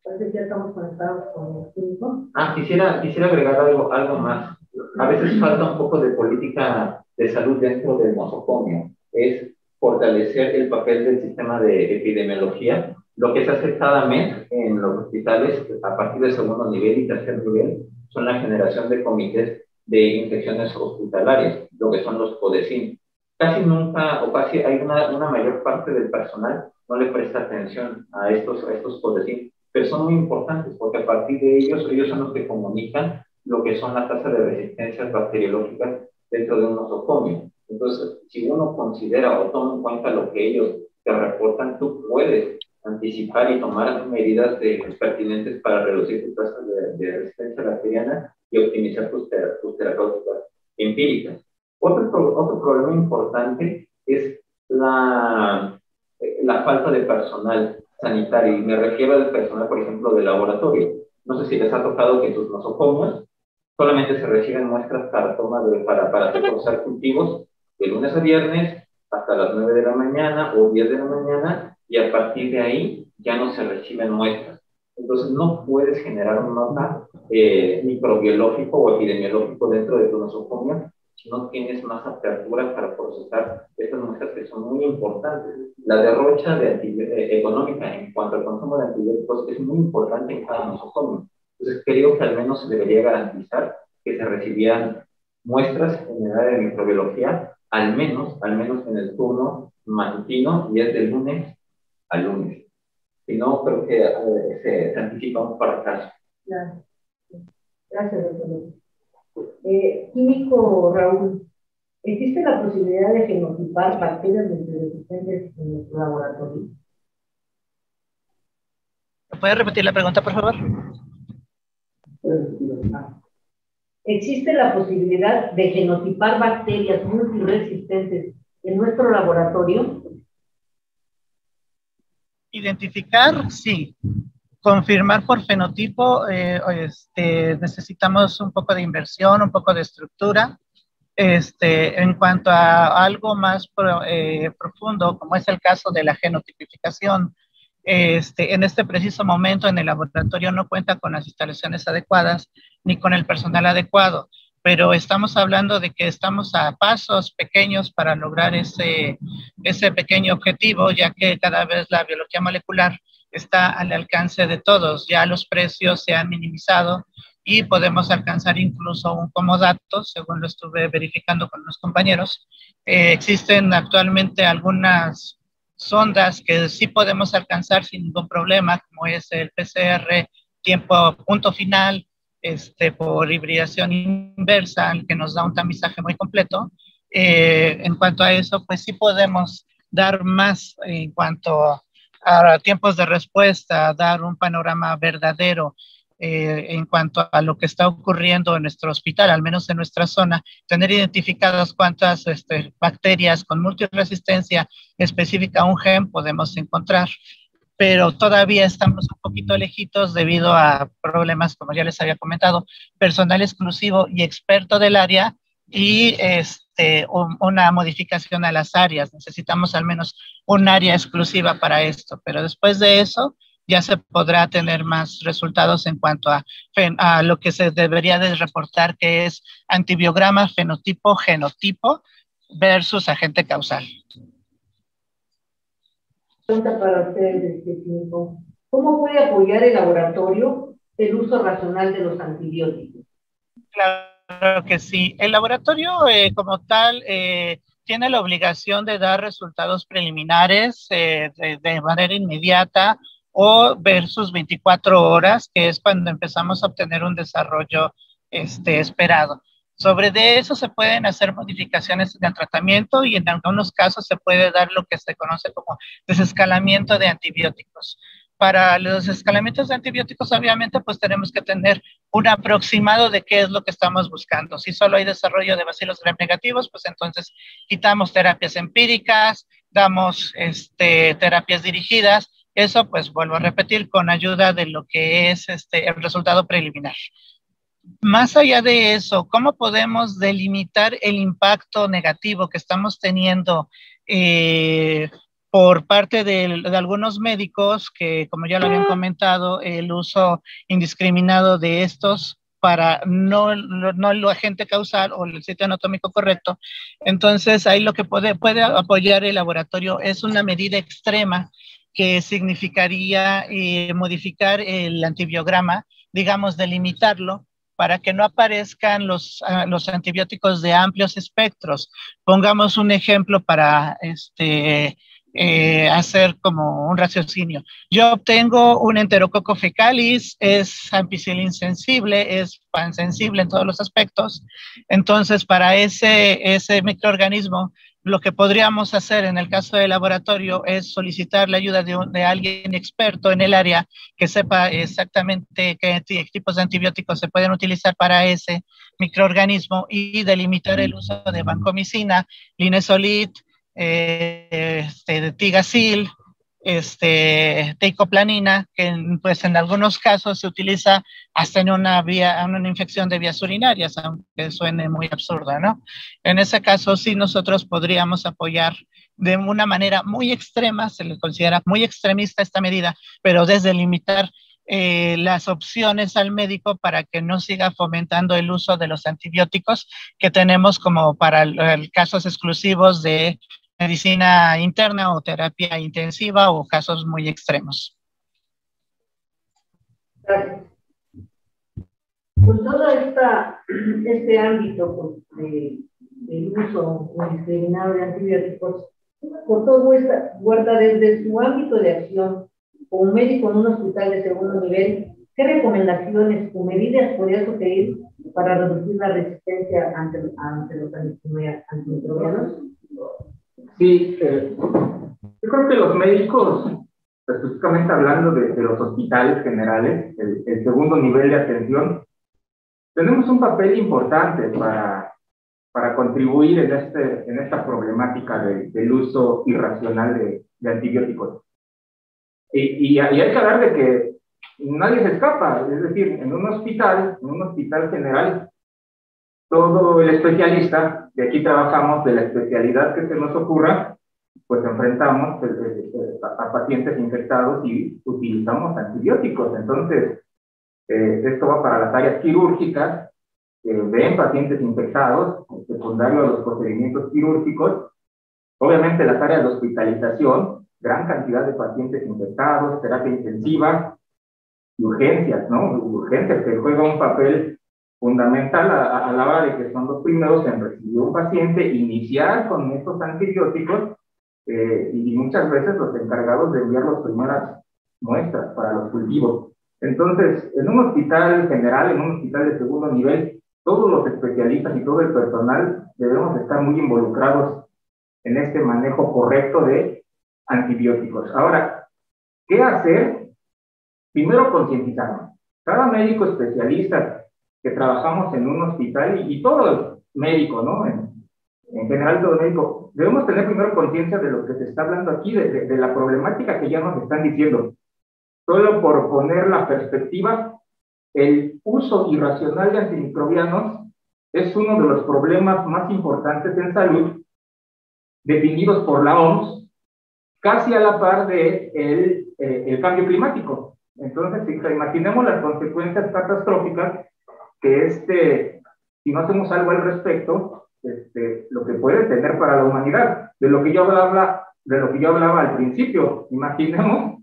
Entonces ya estamos conectados con el tiempo. Quisiera agregar algo más. A veces falta un poco de política de salud dentro del nosocomio. Es fortalecer el papel del sistema de epidemiología. Lo que se hace cada mes en los hospitales, a partir del segundo nivel y tercer nivel, son la generación de comités de infecciones hospitalarias, lo que son los CODECIN. Casi nunca, o casi hay una mayor parte del personal no le presta atención a estos CODECIN, pero son muy importantes porque a partir de ellos son los que comunican lo que son las tasas de resistencias bacteriológicas dentro de un nosocomio. Entonces, si uno considera o toma en cuenta lo que ellos te reportan, tú puedes anticipar y tomar medidas pertinentes para reducir tu tasa de resistencia bacteriana y optimizar tus terapéuticas empíricas. Otro problema importante es la falta de personal sanitario, y me refiero al personal, por ejemplo, de laboratorio. No sé si les ha tocado que en sus nosocomios solamente se reciben muestras para procesar cultivos de lunes a viernes hasta las 9 de la mañana o 10 de la mañana, y a partir de ahí ya no se reciben muestras. Entonces no puedes generar un mapa microbiológico o epidemiológico dentro de tu nosocomio si no tienes más apertura para procesar estas muestras que son muy importantes. La derrocha económica en cuanto al consumo de antibióticos es muy importante en cada nosocomio. Entonces creo que al menos se debería garantizar que se recibieran muestras en el área de microbiología, al menos en el turno matutino, y es de lunes a lunes. Si no, creo que se anticipa un fracaso. Gracias. Gracias, doctor. Químico Raúl, ¿existe la posibilidad de genotipar bacterias multiresistentes en nuestro laboratorio? ¿Puede repetir la pregunta, por favor? ¿Existe la posibilidad de genotipar bacterias multiresistentes en nuestro laboratorio? Identificar, sí. Confirmar por fenotipo, necesitamos un poco de inversión, un poco de estructura. En cuanto a algo más profundo, como es el caso de la genotipificación, en este preciso momento en el laboratorio no cuenta con las instalaciones adecuadas ni con el personal adecuado, pero estamos hablando de que estamos a pasos pequeños para lograr ese pequeño objetivo, ya que cada vez la biología molecular está al alcance de todos. Ya los precios se han minimizado y podemos alcanzar incluso un comodato, según lo estuve verificando con los compañeros. Existen actualmente algunas sondas que sí podemos alcanzar sin ningún problema, como es el PCR tiempo punto final, por hibridación inversa, que nos da un tamizaje muy completo. En cuanto a eso, pues sí podemos dar más en cuanto a tiempos de respuesta, dar un panorama verdadero en cuanto a lo que está ocurriendo en nuestro hospital, al menos en nuestra zona, tener identificadas cuántas bacterias con multiresistencia específica a un gen podemos encontrar, pero todavía estamos un poquito lejitos debido a problemas, como ya les había comentado, personal exclusivo y experto del área, y una modificación a las áreas. Necesitamos al menos un área exclusiva para esto, pero después de eso ya se podrá tener más resultados en cuanto a lo que se debería de reportar, que es antibiograma, fenotipo, genotipo versus agente causal. Pregunta para ustedes, ¿cómo puede apoyar el laboratorio el uso racional de los antibióticos? Claro que sí. El laboratorio como tal tiene la obligación de dar resultados preliminares de manera inmediata o versus 24 horas, que es cuando empezamos a obtener un desarrollo esperado. Sobre de eso se pueden hacer modificaciones en el tratamiento, y en algunos casos se puede dar lo que se conoce como desescalamiento de antibióticos. Para los escalamientos de antibióticos, obviamente, pues tenemos que tener un aproximado de qué es lo que estamos buscando. Si solo hay desarrollo de bacilos gram negativos, pues entonces quitamos terapias empíricas, damos terapias dirigidas. Eso, pues vuelvo a repetir, con ayuda de lo que es el resultado preliminar. Más allá de eso, ¿cómo podemos delimitar el impacto negativo que estamos teniendo por parte de algunos médicos que, como ya lo habían comentado, el uso indiscriminado de estos para no lo agente causal o el sitio anatómico correcto? Entonces, ahí lo que puede apoyar el laboratorio es una medida extrema que significaría modificar el antibiograma, digamos, delimitarlo, para que no aparezcan los antibióticos de amplios espectros. Pongamos un ejemplo para hacer como un raciocinio. Yo obtengo un enterococo fecalis, es ampicilin sensible, es pansensible en todos los aspectos. Entonces, para ese microorganismo, lo que podríamos hacer en el caso del laboratorio es solicitar la ayuda de alguien experto en el área que sepa exactamente qué tipos de antibióticos se pueden utilizar para ese microorganismo y delimitar el uso de vancomicina, linezolid, tigacil, teicoplanina, que pues en algunos casos se utiliza hasta en una infección de vías urinarias, aunque suene muy absurda, ¿no? En ese caso sí nosotros podríamos apoyar de una manera muy extrema, se le considera muy extremista esta medida, pero desde limitar las opciones al médico para que no siga fomentando el uso de los antibióticos que tenemos como para casos exclusivos de medicina interna o terapia intensiva o casos muy extremos. Gracias. Pues todo este ámbito del uso indiscriminado de antibióticos, por todo guarda desde su ámbito de acción como médico en un hospital de segundo nivel, ¿qué recomendaciones o medidas podría sugerir para reducir la resistencia ante los antimicrobianos? Sí, yo creo que los médicos, específicamente hablando de los hospitales generales, el segundo nivel de atención, tenemos un papel importante para contribuir en esta problemática del uso irracional de antibióticos. Y hay que hablar de que nadie se escapa, es decir, en un hospital general, todo el especialista, de aquí trabajamos de la especialidad que se nos ocurra, pues enfrentamos a pacientes infectados y utilizamos antibióticos. Entonces, esto va para las áreas quirúrgicas, ven pacientes infectados, secundario a los procedimientos quirúrgicos, obviamente las áreas de hospitalización, gran cantidad de pacientes infectados, terapia intensiva, y urgencias, ¿no? Urgencias que juegan un papel fundamental a la hora de que son los primeros en recibir un paciente, iniciar con estos antibióticos y muchas veces los encargados de enviar las primeras muestras para los cultivos. Entonces, en un hospital general, en un hospital de segundo nivel, todos los especialistas y todo el personal debemos estar muy involucrados en este manejo correcto de antibióticos. Ahora, ¿qué hacer? Primero, concientizarnos. Cada médico especialista que trabajamos en un hospital y todo médico, ¿no? En general, todo médico, debemos tener primero conciencia de lo que se está hablando aquí, de la problemática que ya nos están diciendo. Solo por poner la perspectiva, el uso irracional de antimicrobianos es uno de los problemas más importantes en salud, definidos por la OMS, casi a la par de el cambio climático. Entonces, imaginemos las consecuencias catastróficas que si no hacemos algo al respecto, lo que puede tener para la humanidad. De lo que yo hablaba al principio, imaginemos,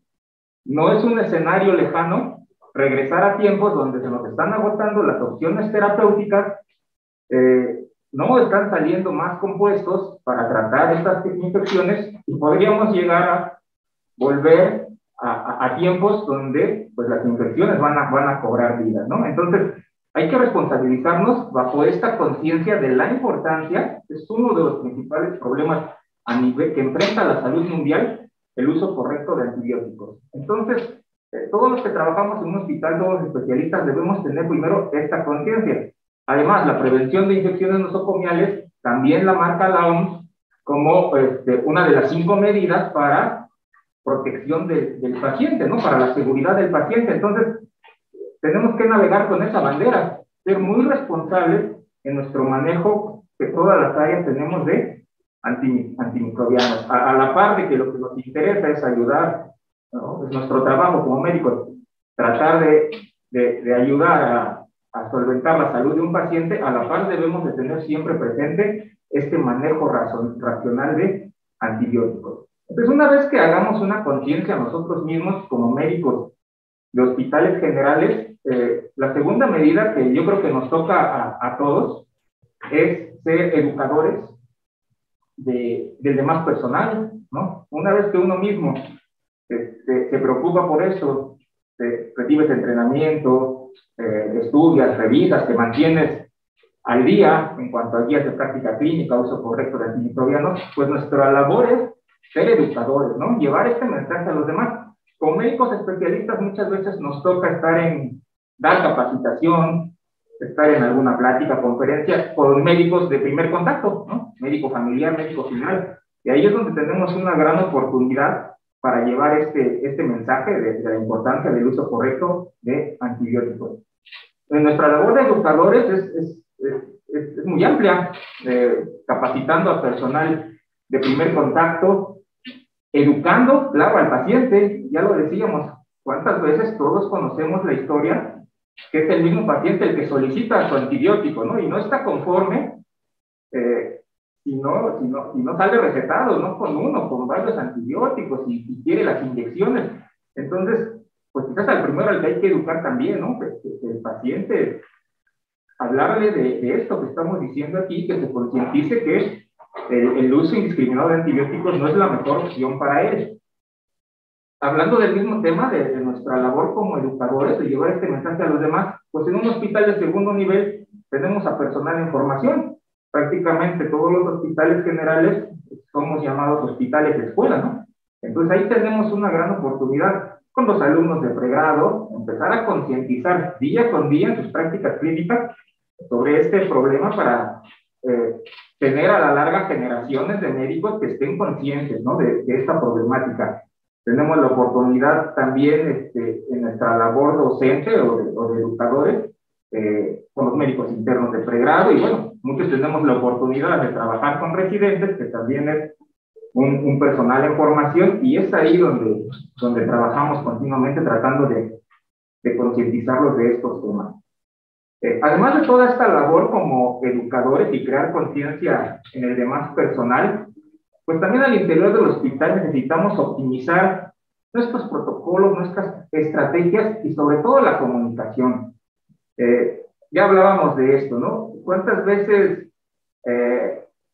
no es un escenario lejano regresar a tiempos donde se nos están agotando las opciones terapéuticas, no están saliendo más compuestos para tratar estas infecciones y podríamos llegar a volver a tiempos donde pues las infecciones van a cobrar vida, ¿no? Entonces, hay que responsabilizarnos bajo esta conciencia de la importancia, es uno de los principales problemas a nivel que enfrenta la salud mundial, el uso correcto de antibióticos. Entonces, todos los que trabajamos en un hospital, todos los especialistas, debemos tener primero esta conciencia. Además, la prevención de infecciones nosocomiales también la marca la OMS como una de las 5 medidas para protección del paciente, ¿no? Para la seguridad del paciente. Entonces, tenemos que navegar con esa bandera, ser muy responsables en nuestro manejo de todas las áreas tenemos de antimicrobianos. A la par de que lo que nos interesa es ayudar, ¿no? Es nuestro trabajo como médicos, tratar de ayudar a solventar la salud de un paciente, a la par debemos de tener siempre presente este manejo racional de antibióticos. Entonces, una vez que hagamos una conciencia nosotros mismos como médicos de hospitales generales, la segunda medida que yo creo que nos toca a todos es ser educadores del demás personal, ¿no? Una vez que uno mismo se preocupa por eso, recibes entrenamiento, estudias, revisas, te mantienes al día en cuanto a guías de práctica clínica, uso correcto de antimicrobianos, pues nuestra labor es ser educadores, ¿no? Llevar este mensaje a los demás. Como médicos especialistas muchas veces nos toca dar capacitación, estar en alguna plática, conferencia con médicos de primer contacto, ¿no? Médico familiar, médico general. Y ahí es donde tenemos una gran oportunidad para llevar este mensaje de la importancia del uso correcto de antibióticos. En nuestra labor de educadores es muy amplia, capacitando al personal de primer contacto, educando, claro, al paciente. Ya lo decíamos, cuántas veces todos conocemos la historia que es el mismo paciente el que solicita su antibiótico, ¿no? Y no está conforme si no sale recetado, no con uno, con varios antibióticos y quiere las inyecciones. Entonces, pues quizás al primero al que hay que educar también, ¿no? Que el paciente, hablarle de esto que estamos diciendo aquí, que se concientice que el uso indiscriminado de antibióticos no es la mejor opción para él. Hablando del mismo tema de nuestra labor como educadores, de llevar este mensaje a los demás, pues en un hospital de segundo nivel tenemos a personal en formación. Prácticamente todos los hospitales generales somos llamados hospitales de escuela, ¿no? Entonces ahí tenemos una gran oportunidad con los alumnos de pregrado, empezar a concientizar día con día en sus prácticas clínicas sobre este problema para tener a la larga generaciones de médicos que estén conscientes, ¿no? de esta problemática. Tenemos la oportunidad también en nuestra labor docente o de educadores con los médicos internos de pregrado, y bueno, muchos tenemos la oportunidad de trabajar con residentes, que también es un personal en formación, y es ahí donde trabajamos continuamente tratando de concientizarlos de estos temas. Además de toda esta labor como educadores y crear conciencia en el demás personal, pues también al interior del hospital necesitamos optimizar nuestros protocolos, nuestras estrategias y sobre todo la comunicación. Ya hablábamos de esto, ¿no? ¿Cuántas veces,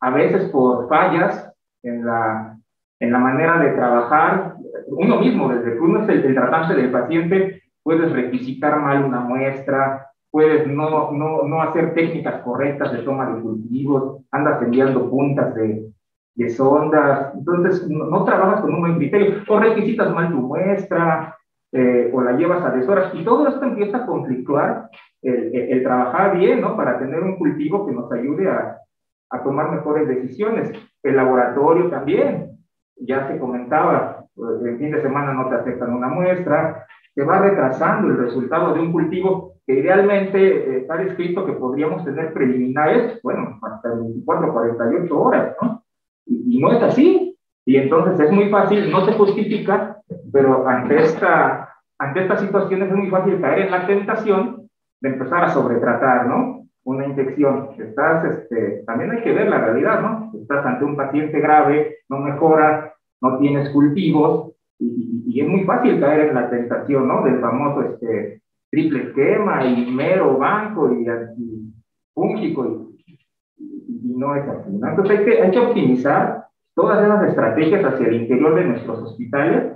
a veces por fallas en la manera de trabajar, uno mismo, desde que uno es el tratante del paciente, puedes requisitar mal una muestra, puedes no hacer técnicas correctas de toma de cultivos, andas enviando puntas de sondas, entonces no trabajas con un buen criterio, o requisitas mal tu muestra, o la llevas a deshoras, y todo esto empieza a conflictuar el trabajar bien, ¿no? Para tener un cultivo que nos ayude a tomar mejores decisiones. El laboratorio también, ya se comentaba, el fin de semana no te aceptan una muestra, se va retrasando el resultado de un cultivo que idealmente está descrito que podríamos tener preliminares, bueno, hasta 24, 48 horas, ¿no? Y no es así, y entonces es muy fácil, no se justifica, pero ante esta situación es muy fácil caer en la tentación de empezar a sobretratar, ¿no? Una infección, también hay que ver la realidad, ¿no? Estás ante un paciente grave, no mejora, no tienes cultivos, y es muy fácil caer en la tentación, ¿no? Del famoso triple esquema, y mero banco, y antifúngico, y no es así, ¿no? Entonces hay que optimizar todas esas estrategias hacia el interior de nuestros hospitales,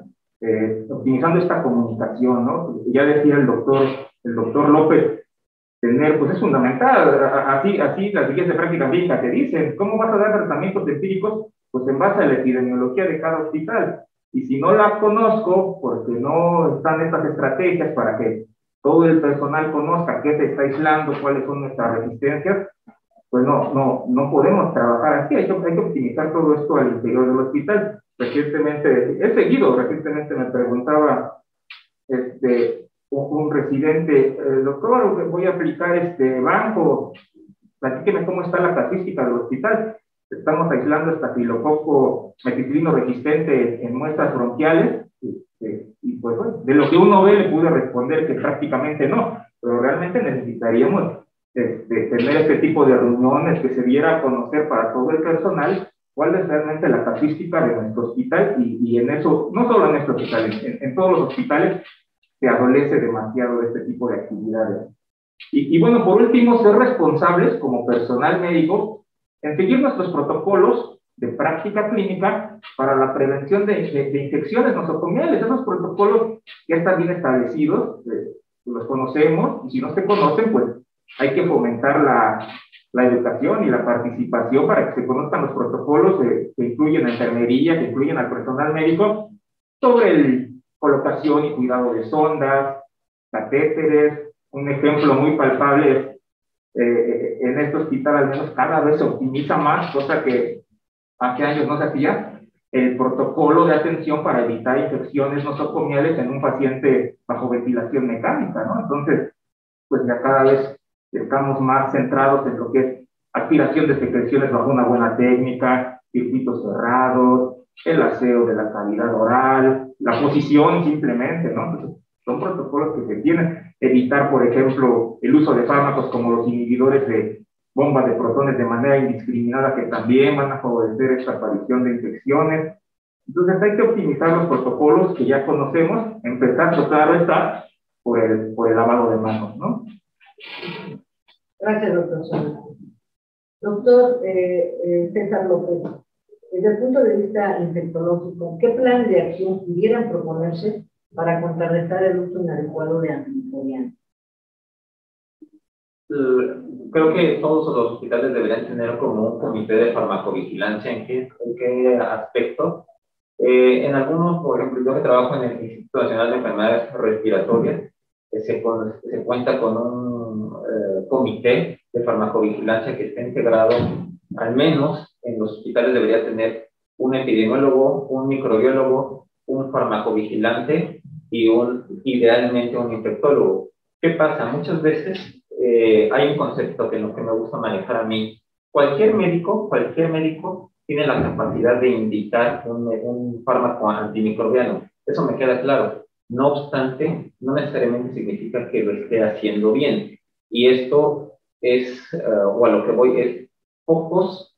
optimizando esta comunicación, ¿no? Ya decía el doctor López, pues es fundamental, así las guías de práctica clínica te dicen, ¿cómo vas a dar tratamientos empíricos? Pues en base a la epidemiología de cada hospital, y si no la conozco, porque no están estas estrategias para que todo el personal conozca qué se está aislando, cuáles son nuestras resistencias, pues no podemos trabajar así. Hay que optimizar todo esto al interior del hospital. Recientemente me preguntaba un residente, doctor, voy a aplicar banco, platíqueme cómo está la casuística del hospital. Estamos aislando estafilococo meticilino resistente en muestras bronquiales, y pues bueno, de lo que uno ve le pude responder que prácticamente no, pero realmente necesitaríamos tener este tipo de reuniones, que se diera a conocer para todo el personal cuál es realmente la casuística de nuestro hospital, y en eso, no solo en nuestro hospital, en todos los hospitales se adolece demasiado de este tipo de actividades. Y bueno, por último, ser responsables como personal médico en seguir nuestros protocolos de práctica clínica para la prevención de infecciones nosocomiales. Esos protocolos ya están bien establecidos, los conocemos, y si no se conocen, pues hay que fomentar la educación y la participación para que se conozcan los protocolos que incluyen a enfermería, que incluyen al personal médico, sobre colocación y cuidado de sondas, catéteres. Un ejemplo muy palpable es en este hospital, al menos cada vez se optimiza más, cosa que hace años no se hacía, el protocolo de atención para evitar infecciones nosocomiales en un paciente bajo ventilación mecánica, ¿no? Entonces, pues ya cada vez estamos más centrados en lo que es aspiración de secreciones bajo una buena técnica, circuitos cerrados, el aseo de la cavidad oral, la posición simplemente, ¿no? Entonces, son protocolos que se tienen. Evitar, por ejemplo, el uso de fármacos como los inhibidores de bombas de protones de manera indiscriminada, que también van a favorecer esta aparición de infecciones. Entonces hay que optimizar los protocolos que ya conocemos, empezando, claro está, por el lavado de manos, ¿no? Gracias, doctor. Doctor César López, desde el punto de vista infectológico, ¿qué plan de acción pudieran proponerse para contrarrestar el uso inadecuado de antimicrobianos? Creo que todos los hospitales deberían tener como un comité de farmacovigilancia. ¿En qué aspecto? En algunos, por ejemplo, yo que trabajo en el Instituto Nacional de Enfermedades Respiratorias, se cuenta con un comité de farmacovigilancia que esté integrado, al menos en los hospitales debería tener un epidemiólogo, un microbiólogo, un farmacovigilante y idealmente un infectólogo. ¿Qué pasa? Muchas veces hay un concepto que me gusta manejar a mí. Cualquier médico tiene la capacidad de indicar un fármaco antimicrobiano. Eso me queda claro. No obstante, no necesariamente significa que lo esté haciendo bien. Y esto es, o a lo que voy, es pocos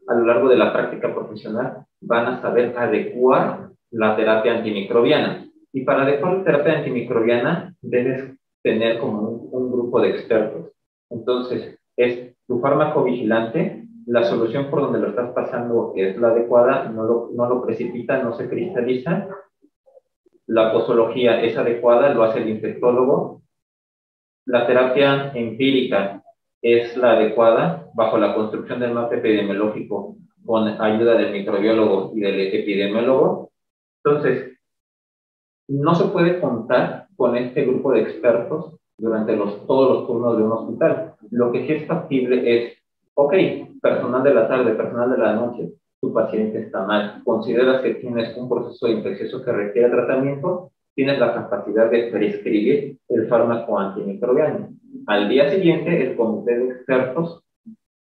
a lo largo de la práctica profesional van a saber adecuar la terapia antimicrobiana. Y para adecuar la terapia antimicrobiana debes tener como un grupo de expertos. Entonces, es tu farmacovigilante, la solución por donde lo estás pasando es la adecuada, no lo precipita, no se cristaliza. La posología es adecuada, lo hace el infectólogo. La terapia empírica es la adecuada bajo la construcción del mapa epidemiológico con ayuda del microbiólogo y del epidemiólogo. Entonces, no se puede contar con este grupo de expertos durante todos los turnos de un hospital. Lo que sí es factible es, ok, personal de la tarde, personal de la noche, tu paciente está mal, consideras que tienes un proceso infeccioso que requiere tratamiento, tienes la capacidad de prescribir el fármaco antimicrobiano. Al día siguiente, el comité de expertos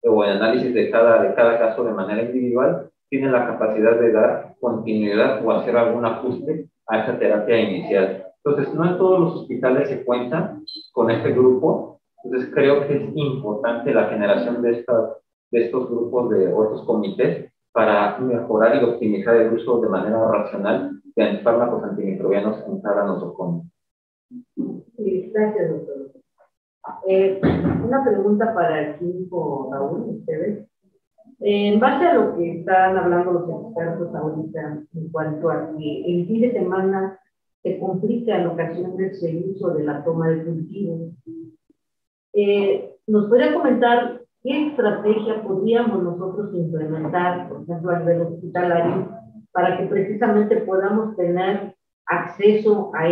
o el análisis de cada caso de manera individual tiene la capacidad de dar continuidad o hacer algún ajuste a esa terapia inicial. Entonces, no en todos los hospitales se cuenta con este grupo. Entonces, creo que es importante la generación de estos grupos o estos comités para mejorar y optimizar el uso de manera racional de fármacos antimicrobianos en cada nosocomio. Sí, gracias, doctor. Una pregunta para el equipo, Raúl, ustedes. En base a lo que están hablando los expertos ahorita en cuanto a que el fin de semana se complica en ocasiones el uso de la toma de cultivos, ¿nos podría comentar qué estrategia podríamos nosotros implementar, por ejemplo, a nivel hospitalario, para que precisamente podamos tener acceso a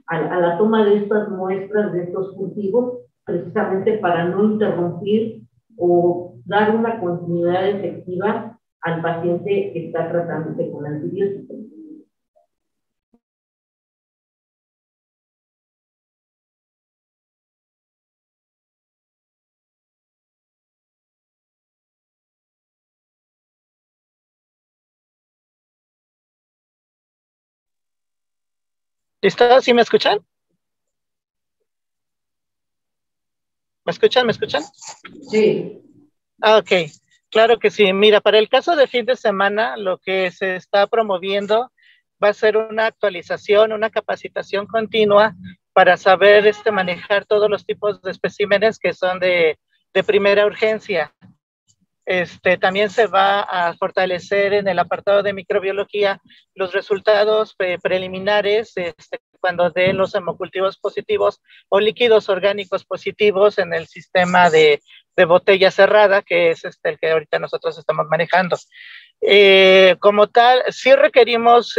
a la toma de estas muestras, de estos cultivos, precisamente para no interrumpir o dar una continuidad efectiva al paciente que está tratándose con antibióticos? ¿Listo? ¿Sí me escuchan? ¿Me escuchan? ¿Me escuchan? Sí. Ok, claro que sí. Mira, para el caso de fin de semana, lo que se está promoviendo va a ser una actualización, una capacitación continua para saber manejar todos los tipos de especímenes que son de primera urgencia. También se va a fortalecer en el apartado de microbiología los resultados preliminares cuando den los hemocultivos positivos o líquidos orgánicos positivos en el sistema de botella cerrada, que es el que ahorita nosotros estamos manejando. Como tal, sí requerimos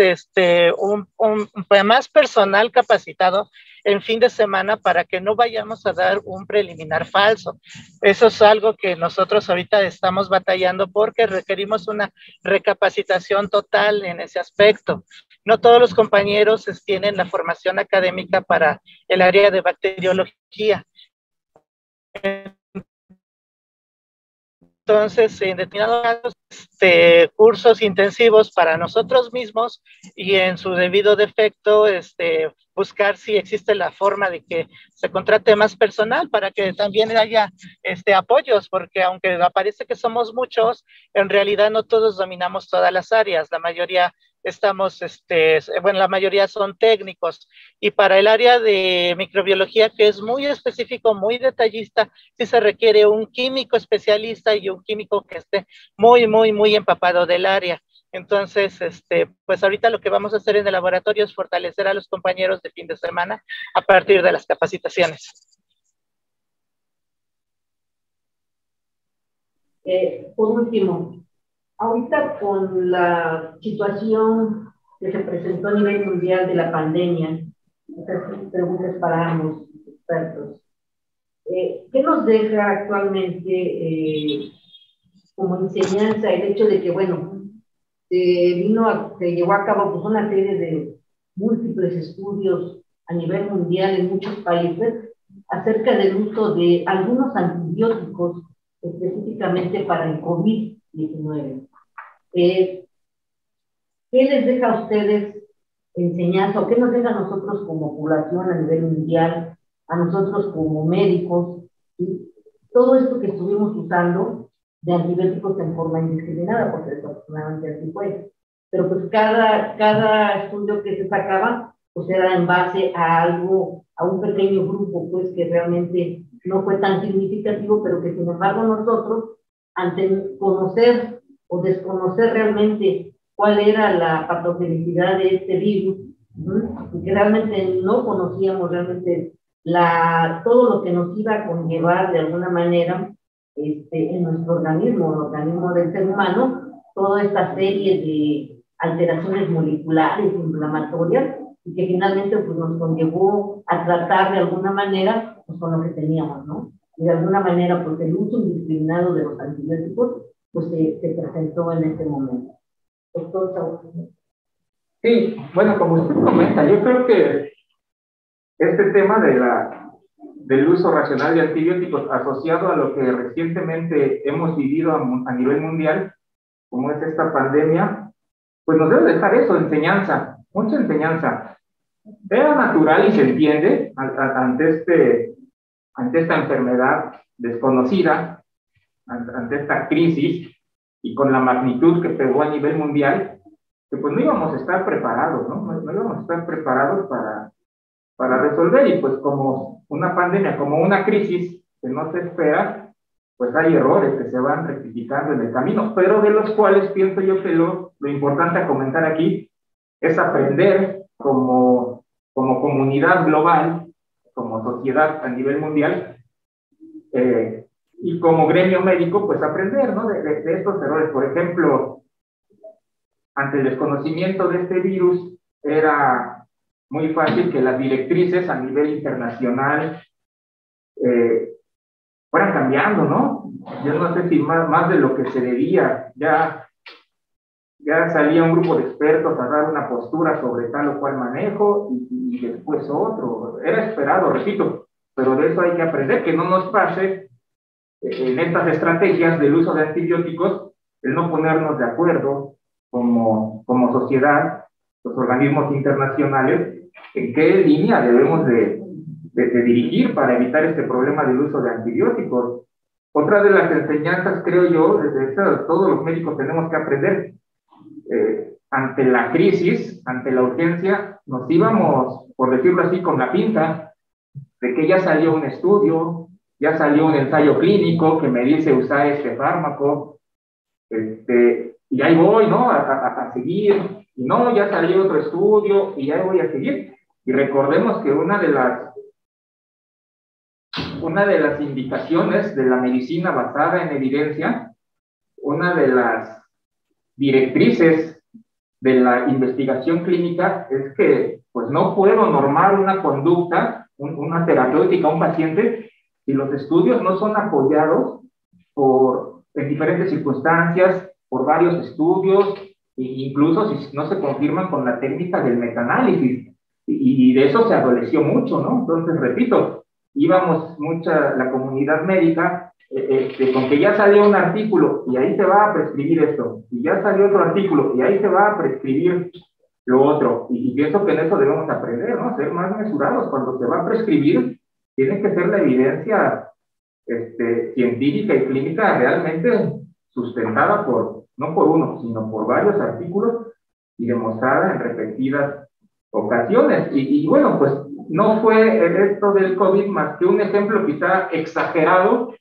más personal capacitado en fin de semana para que no vayamos a dar un preliminar falso. Eso es algo que nosotros ahorita estamos batallando porque requerimos una recapacitación total en ese aspecto. No todos los compañeros tienen la formación académica para el área de bacteriología. Entonces, en determinados casos, cursos intensivos para nosotros mismos y en su debido defecto, buscar si existe la forma de que se contrate más personal para que también haya apoyos, porque aunque parece que somos muchos, en realidad no todos dominamos todas las áreas, la mayoría estamos, la mayoría son técnicos, y para el área de microbiología, que es muy específico, muy detallista, sí se requiere un químico especialista y un químico que esté muy empapado del área. Entonces, pues ahorita lo que vamos a hacer en el laboratorio es fortalecer a los compañeros de fin de semana a partir de las capacitaciones. Por último, ahorita con la situación que se presentó a nivel mundial de la pandemia, estas preguntas para ambos expertos, ¿qué nos deja actualmente como enseñanza el hecho de que, bueno, se llevó a cabo pues, una serie de múltiples estudios a nivel mundial en muchos países acerca del uso de algunos antibióticos específicamente para el COVID-19? ¿Qué les deja a ustedes enseñanza o qué nos deja a nosotros como población a nivel mundial, a nosotros como médicos, ¿sí? Todo esto que estuvimos usando de antibióticos en forma indiscriminada, porque desafortunadamente así fue. Pero pues cada estudio que se sacaba, pues era en base a algo, a un pequeño grupo, pues que realmente no fue tan significativo, pero que sin embargo nosotros, ante conocer o desconocer realmente cuál era la patogenicidad de este virus, y que realmente no conocíamos realmente todo lo que nos iba a conllevar de alguna manera en nuestro organismo, el organismo del ser humano, toda esta serie de alteraciones moleculares, inflamatorias, y que finalmente pues, nos conllevó a tratar de alguna manera pues, con lo que teníamos, ¿no? Y de alguna manera, pues el uso indiscriminado de los antibióticos pues se presentó en este momento. Doctor Saúl. Sí, bueno, como usted comenta, yo creo que este tema del uso racional de antibióticos asociado a lo que recientemente hemos vivido a nivel mundial, como es esta pandemia, pues nos debe dejar eso, enseñanza, mucha enseñanza. Era natural y se entiende ante esta enfermedad desconocida, ante esta crisis y con la magnitud que pegó a nivel mundial, que pues no íbamos a estar preparados, ¿no? No íbamos a estar preparados para resolver, y pues como una pandemia, como una crisis que no se espera, pues hay errores que se van rectificando en el camino, pero de los cuales pienso yo que lo importante a comentar aquí es aprender como comunidad global, como sociedad a nivel mundial, y como gremio médico, pues aprender, ¿no? de estos errores. Por ejemplo, ante el desconocimiento de este virus, era muy fácil que las directrices a nivel internacional fueran cambiando, ¿no? Yo no sé si más de lo que se debía, ya salía un grupo de expertos a dar una postura sobre tal o cual manejo y después otro. Era esperado, repito, pero de eso hay que aprender, que no nos pase en estas estrategias del uso de antibióticos, el no ponernos de acuerdo como sociedad, los organismos internacionales, en qué línea debemos de dirigir para evitar este problema del uso de antibióticos. Otra de las enseñanzas, creo yo, desde eso todos los médicos tenemos que aprender, ante la crisis, ante la urgencia, nos íbamos, por decirlo así, con la pinta de que ya salió un estudio, ya salió un ensayo clínico que me dice usar este fármaco, Y ahí voy, ¿no? A seguir, y no, ya salió otro estudio, y ya voy a seguir. Y recordemos que una de las indicaciones de la medicina basada en evidencia, una de las directrices de la investigación clínica es que pues no puedo normar una conducta, una terapéutica a un paciente si los estudios no son apoyados en diferentes circunstancias, por varios estudios, e incluso si no se confirman con la técnica del metaanálisis. Y de eso se adoleció mucho, ¿no? Entonces, repito, íbamos la comunidad médica con que ya salió un artículo y ahí se va a prescribir esto, y ya salió otro artículo y ahí se va a prescribir lo otro. Y pienso que en eso debemos aprender, ¿no? Ser más mesurados. Cuando se va a prescribir, tiene que ser la evidencia científica y clínica realmente sustentada no por uno, sino por varios artículos y demostrada en repetidas ocasiones. Y bueno, pues no fue esto del COVID más que un ejemplo quizá exagerado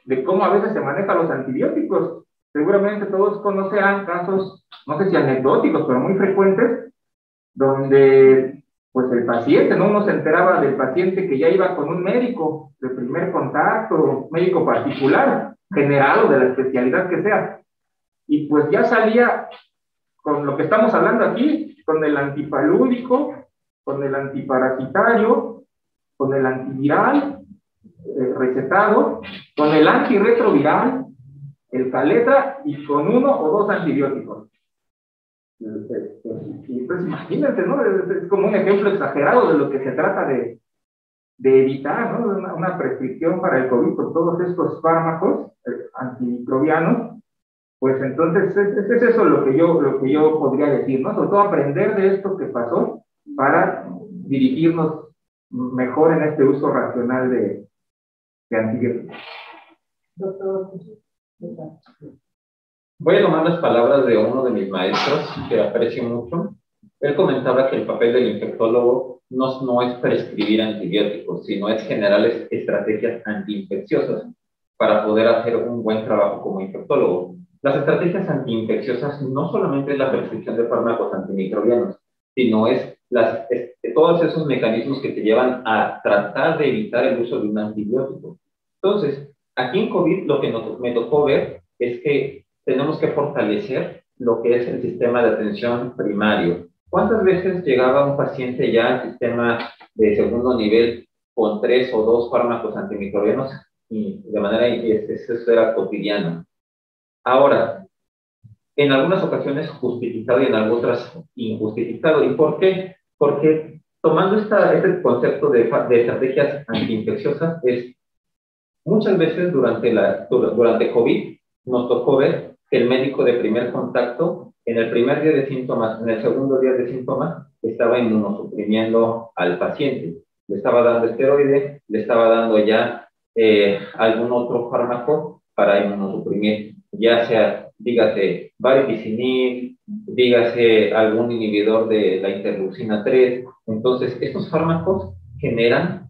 de cómo a veces se manejan los antibióticos. Seguramente todos conocerán casos, no sé si anecdóticos, pero muy frecuentes, donde pues el paciente, ¿no? Uno se enteraba del paciente que ya iba con un médico de primer contacto, médico particular, general o de la especialidad que sea, y pues ya salía con lo que estamos hablando aquí, con el antipalúdico, con el antiparasitario, con el antiviral recetado, con el antirretroviral, el Caletra y con 1 o 2 antibióticos. Y pues imagínense, ¿no? Es como un ejemplo exagerado de lo que se trata de evitar, ¿no? Una prescripción para el COVID con todos estos fármacos antimicrobianos. Pues entonces es eso lo que yo podría decir, ¿no? Sobre todo aprender de esto que pasó para dirigirnos mejor en este uso racional de antibióticos. Doctor. Voy a tomar las palabras de uno de mis maestros, que aprecio mucho. Él comentaba que el papel del infectólogo no es prescribir antibióticos, sino es generar estrategias antiinfecciosas para poder hacer un buen trabajo como infectólogo. Las estrategias antiinfecciosas no solamente es la prescripción de fármacos antimicrobianos, sino es todos esos mecanismos que te llevan a tratar de evitar el uso de un antibiótico. Entonces, aquí en COVID lo que me tocó ver es que tenemos que fortalecer lo que es el sistema de atención primario. ¿Cuántas veces llegaba un paciente ya al sistema de segundo nivel con 3 o 2 fármacos antimicrobianos? Y de manera eso era cotidiano. Ahora, en algunas ocasiones justificado y en otras injustificado. ¿Y por qué? Porque tomando este concepto de estrategias antiinfecciosas, muchas veces durante COVID nos tocó ver que el médico de primer contacto, en el primer día de síntomas, en el segundo día de síntomas, estaba inmunosuprimiendo al paciente. Le estaba dando esteroide, le estaba dando ya algún otro fármaco para inmunosuprimir, ya sea, dígase, baricitinib, dígase algún inhibidor de la interleucina 3. Entonces, estos fármacos generan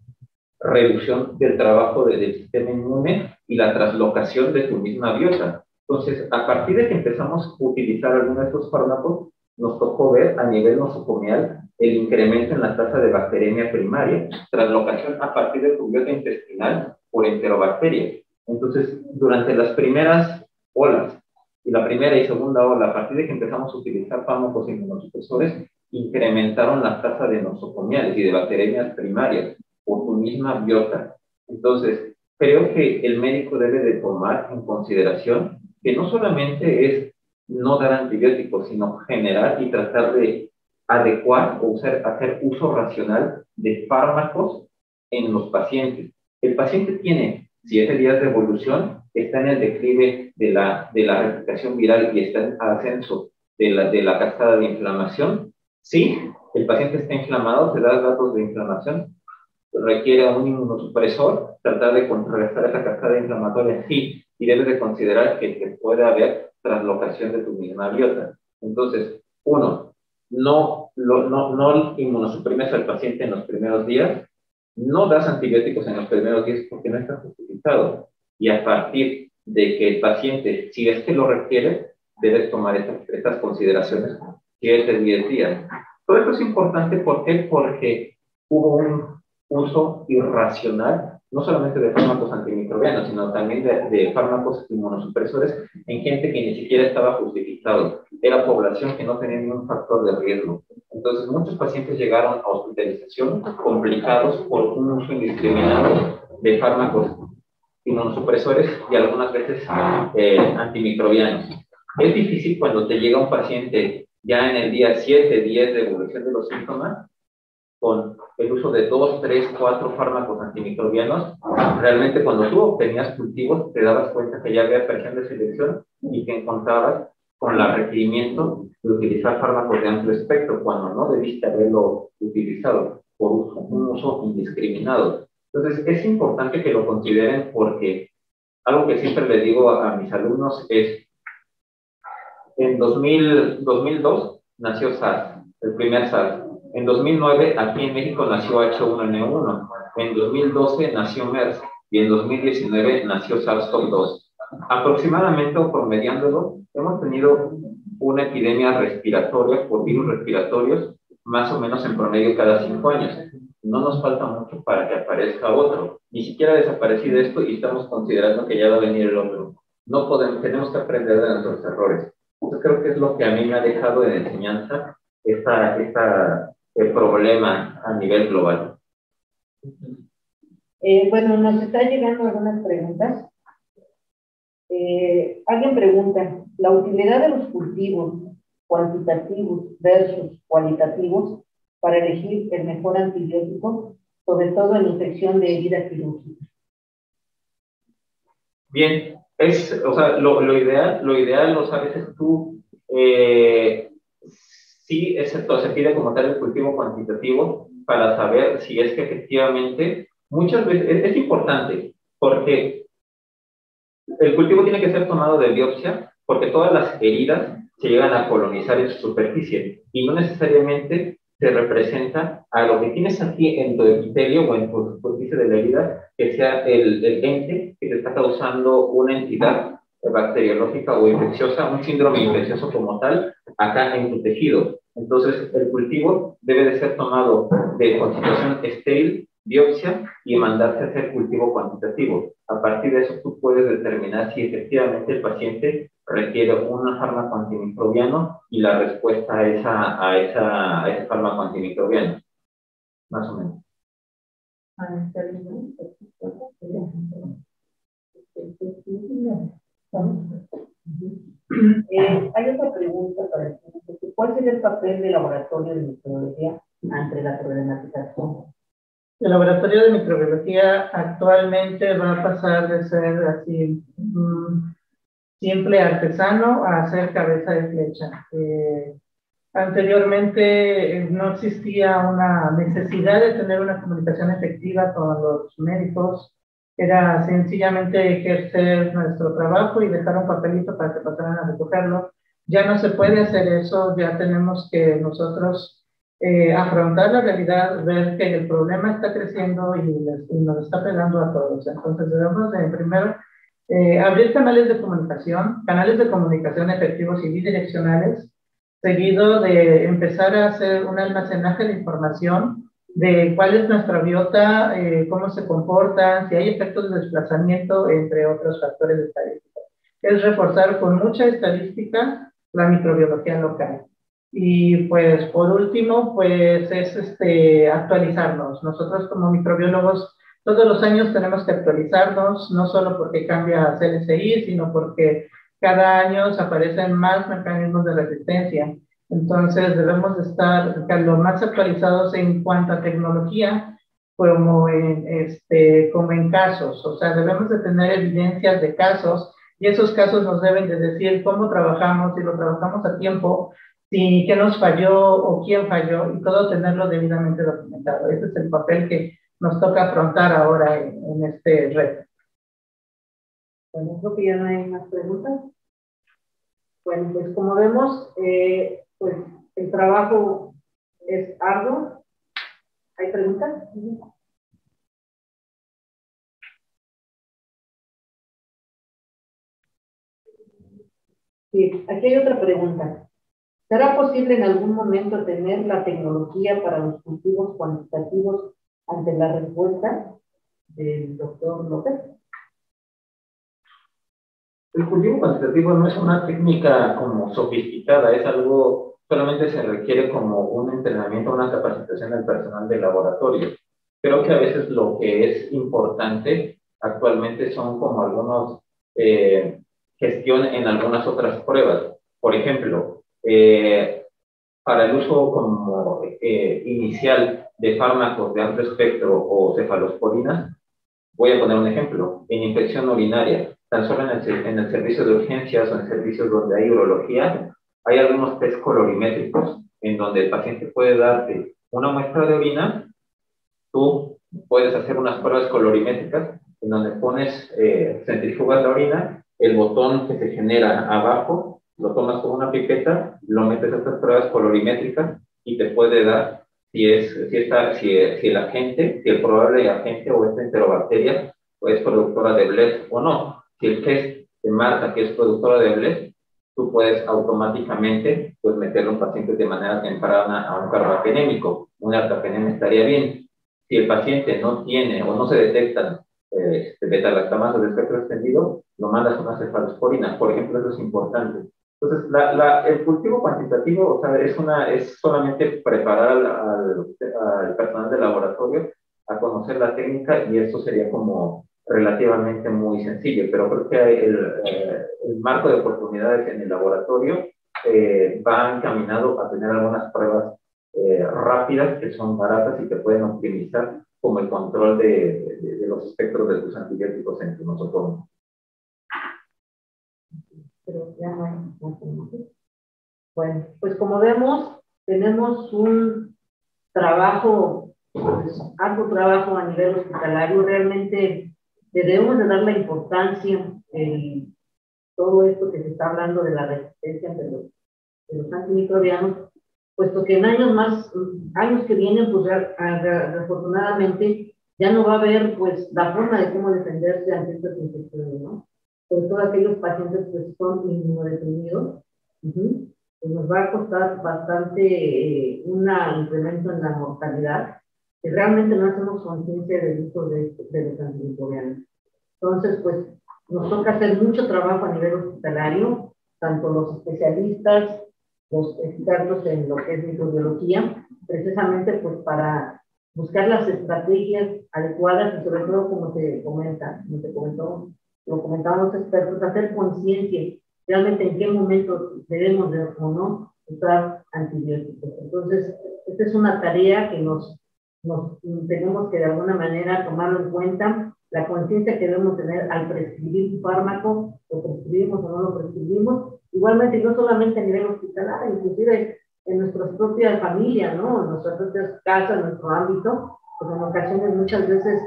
reducción del trabajo del sistema inmune y la traslocación de tu misma biota. Entonces, a partir de que empezamos a utilizar algunos de estos fármacos, nos tocó ver a nivel nosocomial el incremento en la tasa de bacteremia primaria, traslocación a partir de tu biota intestinal por enterobacterias. Entonces, durante las primeras olas, y la primera y segunda ola, a partir de que empezamos a utilizar fármacos inmunosupresores, incrementaron la tasa de nosocomiales y de bacteremias primarias por tu misma biota. Entonces, creo que el médico debe de tomar en consideración que no solamente es no dar antibióticos, sino generar y tratar de adecuar o hacer uso racional de fármacos en los pacientes. El paciente tiene 7 días de evolución, está en el declive de la replicación viral y está en ascenso de la cascada de inflamación. Sí, el paciente está inflamado, se da datos de inflamación, requiere un inmunosupresor, tratar de contrarrestar esa cascada inflamatoria, sí, y debes de considerar que puede haber traslocación de tu misma biota. Entonces, no inmunosuprimes al paciente en los primeros días, no das antibióticos en los primeros días porque no está justificado, y a partir de que el paciente, si es que lo requiere, debes tomar estas consideraciones 7, 10 días. Todo esto es importante, ¿por qué? Porque hubo un uso irracional, no solamente de fármacos antimicrobianos, sino también de fármacos inmunosupresores en gente que ni siquiera estaba justificado. Era población que no tenía ningún factor de riesgo. Entonces, muchos pacientes llegaron a hospitalización complicados por un uso indiscriminado de fármacos inmunosupresores y algunas veces antimicrobianos. Es difícil cuando te llega un paciente ya en el día 7, 10 de evolución de los síntomas, con el uso de 2, 3, 4 fármacos antimicrobianos. Realmente cuando tú obtenías cultivos te dabas cuenta que ya había presión de selección y que encontrabas con el requerimiento de utilizar fármacos de amplio espectro cuando no debiste haberlo utilizado por un uso indiscriminado. Entonces es importante que lo consideren, porque algo que siempre le digo a mis alumnos es: en 2002 nació SARS, el primer SARS. En 2009, aquí en México, nació H1N1. En 2012 nació MERS y en 2019 nació SARS-CoV-2. Aproximadamente, o promediándolo, hemos tenido una epidemia respiratoria por virus respiratorios más o menos en promedio cada 5 años. No nos falta mucho para que aparezca otro. Ni siquiera ha desaparecido esto y estamos considerando que ya va a venir el otro. No podemos, tenemos que aprender de nuestros errores. Yo creo que es lo que a mí me ha dejado de enseñanza el problema a nivel global. Bueno, nos está llegando algunas preguntas. Alguien pregunta, ¿la utilidad de los cultivos cuantitativos versus cualitativos para elegir el mejor antibiótico, sobre todo en infección de heridas quirúrgicas? Bien, o sea, lo ideal, lo sabes, es tú, sí, se pide como tal el cultivo cuantitativo para saber si es que efectivamente, muchas veces, es importante, porque el cultivo tiene que ser tomado de biopsia, porque todas las heridas se llegan a colonizar en su superficie, y no necesariamente se representa a lo que tienes aquí en tu epitelio o en tu superficie de la herida, que sea el ente que te está causando una entidad bacteriológica o infecciosa, un síndrome infeccioso como tal, acá en tu tejido. Entonces, el cultivo debe de ser tomado de concentración estéril, biopsia, y mandarse a hacer cultivo cuantitativo. A partir de eso, tú puedes determinar si efectivamente el paciente requiere un fármaco antimicrobiano y la respuesta a ese fármaco antimicrobiano, más o menos. Hay otra pregunta para el público. ¿Cuál sería el papel del laboratorio de microbiología ante la problematización? El laboratorio de microbiología actualmente va a pasar de ser así simple artesano a ser cabeza de flecha. Anteriormente no existía una necesidad de tener una comunicación efectiva con los médicos. Era sencillamente ejercer nuestro trabajo y dejar un papelito para que pasaran a recogerlo. Ya no se puede hacer eso, ya tenemos que nosotros afrontar la realidad, ver que el problema está creciendo y nos está pegando a todos. Entonces debemos de primero abrir canales de comunicación efectivos y bidireccionales, seguido de empezar a hacer un almacenaje de información de cuál es nuestra biota, cómo se comportan, si hay efectos de desplazamiento, entre otros factores de estadística. Es reforzar con mucha estadística la microbiología local. Y pues por último, pues es actualizarnos. Nosotros como microbiólogos todos los años tenemos que actualizarnos, no solo porque cambia CLCI, sino porque cada año aparecen más mecanismos de resistencia. Entonces debemos de estar lo más actualizados en cuanto a tecnología como en casos. O sea, debemos de tener evidencias de casos y esos casos nos deben de decir cómo trabajamos, si lo trabajamos a tiempo, si qué nos falló o quién falló, y todo tenerlo debidamente documentado. Ese es el papel que nos toca afrontar ahora en este reto. Bueno, creo que ya no hay más preguntas. Bueno, pues como vemos, pues el trabajo es arduo. ¿Hay preguntas? Sí, aquí hay otra pregunta. ¿Será posible en algún momento tener la tecnología para los cultivos cuantitativos ante la respuesta del doctor López? El cultivo cuantitativo no es una técnica como sofisticada, es algo, solamente se requiere como un entrenamiento, una capacitación del personal de laboratorio. Creo que a veces lo que es importante actualmente son como algunos gestión en algunas otras pruebas. Por ejemplo, para el uso como inicial de fármacos de amplio espectro o cefalosporinas, voy a poner un ejemplo, en infección urinaria, tan solo en el servicio de urgencias o en servicios donde hay urología, hay algunos test colorimétricos en donde el paciente puede darte una muestra de orina, tú puedes hacer unas pruebas colorimétricas en donde pones centrifugas la orina, el botón que se genera abajo, lo tomas con una pipeta, lo metes a estas pruebas colorimétricas y te puede dar si el agente, si el probable agente o esta enterobacteria es productora de BLES o no. Si el test te marca que es productora de BLES, tú puedes automáticamente pues, meterlo a un paciente de manera temprana a un carbapenémico. Una artepenemia estaría bien. Si el paciente no tiene o no se detectan beta-lactamases de espectro extendido, lo mandas a una cefalosporina. Por ejemplo, eso es importante. Entonces, el cultivo cuantitativo, o sea, es solamente preparar al personal de laboratorio a conocer la técnica y eso sería como relativamente muy sencillo, pero creo que el marco de oportunidades en el laboratorio va encaminado a tener algunas pruebas rápidas que son baratas y que pueden optimizar como el control de los espectros de tus antibióticos en tu nosotros. Pero ya no hay más. Bueno, pues como vemos, tenemos un trabajo, pues, alto trabajo a nivel hospitalario. Realmente debemos de dar la importancia en todo esto que se está hablando de la resistencia de los antimicrobianos, puesto que en años que vienen, pues afortunadamente ya no va a haber pues la forma de cómo defenderse ante estas infecciones, ¿no? Sobre todo aquellos pacientes que son inmunodeprimidos, pues nos va a costar bastante un incremento en la mortalidad, que realmente no hacemos conciencia del uso de los antimicrobianos. Entonces, pues nos toca hacer mucho trabajo a nivel hospitalario, tanto los especialistas, los expertos en lo que es microbiología, precisamente pues para buscar las estrategias adecuadas y sobre todo, como lo comentaban los expertos, hacer conciencia realmente en qué momento debemos de o no usar antibióticos. Entonces, esta es una tarea que nos tenemos que de alguna manera tomarlo en cuenta, la conciencia que debemos tener al prescribir un fármaco, lo prescribimos o no lo prescribimos, igualmente no solamente a nivel hospitalario, inclusive en nuestras propias familias, ¿no? En nuestras propias casas, en nuestro ámbito, pues en ocasiones muchas veces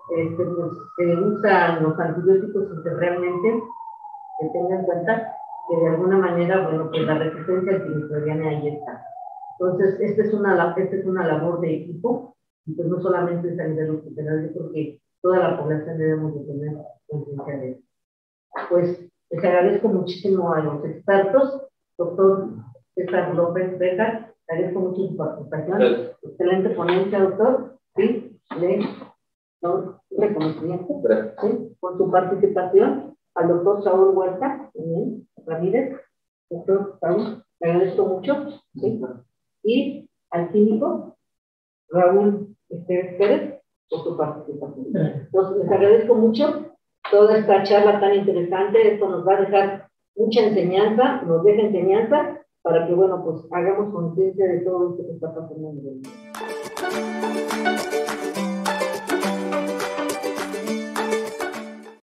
pues, se usan los antibióticos sin que realmente se tenga en cuenta que de alguna manera, bueno, pues la resistencia antimicrobiana ahí está. Entonces, esta es una labor de equipo, y pues no solamente es a nivel hospitalario, porque toda la población debemos de tener conciencia de eso. Pues les agradezco muchísimo a los expertos, doctor César López Bejar, agradezco mucho su participación, excelente ponencia, doctor, sí, reconocimiento, ¿sí? Con su participación, al doctor Saúl Huerta Ramírez, doctor Saúl, le agradezco mucho, ¿sí? Y al químico Raúl Pérez por su participación. Entonces, les agradezco mucho toda esta charla tan interesante. Esto nos va a dejar mucha enseñanza, nos deja enseñanza para que, bueno, pues hagamos conciencia de todo esto que está pasando en el mundo.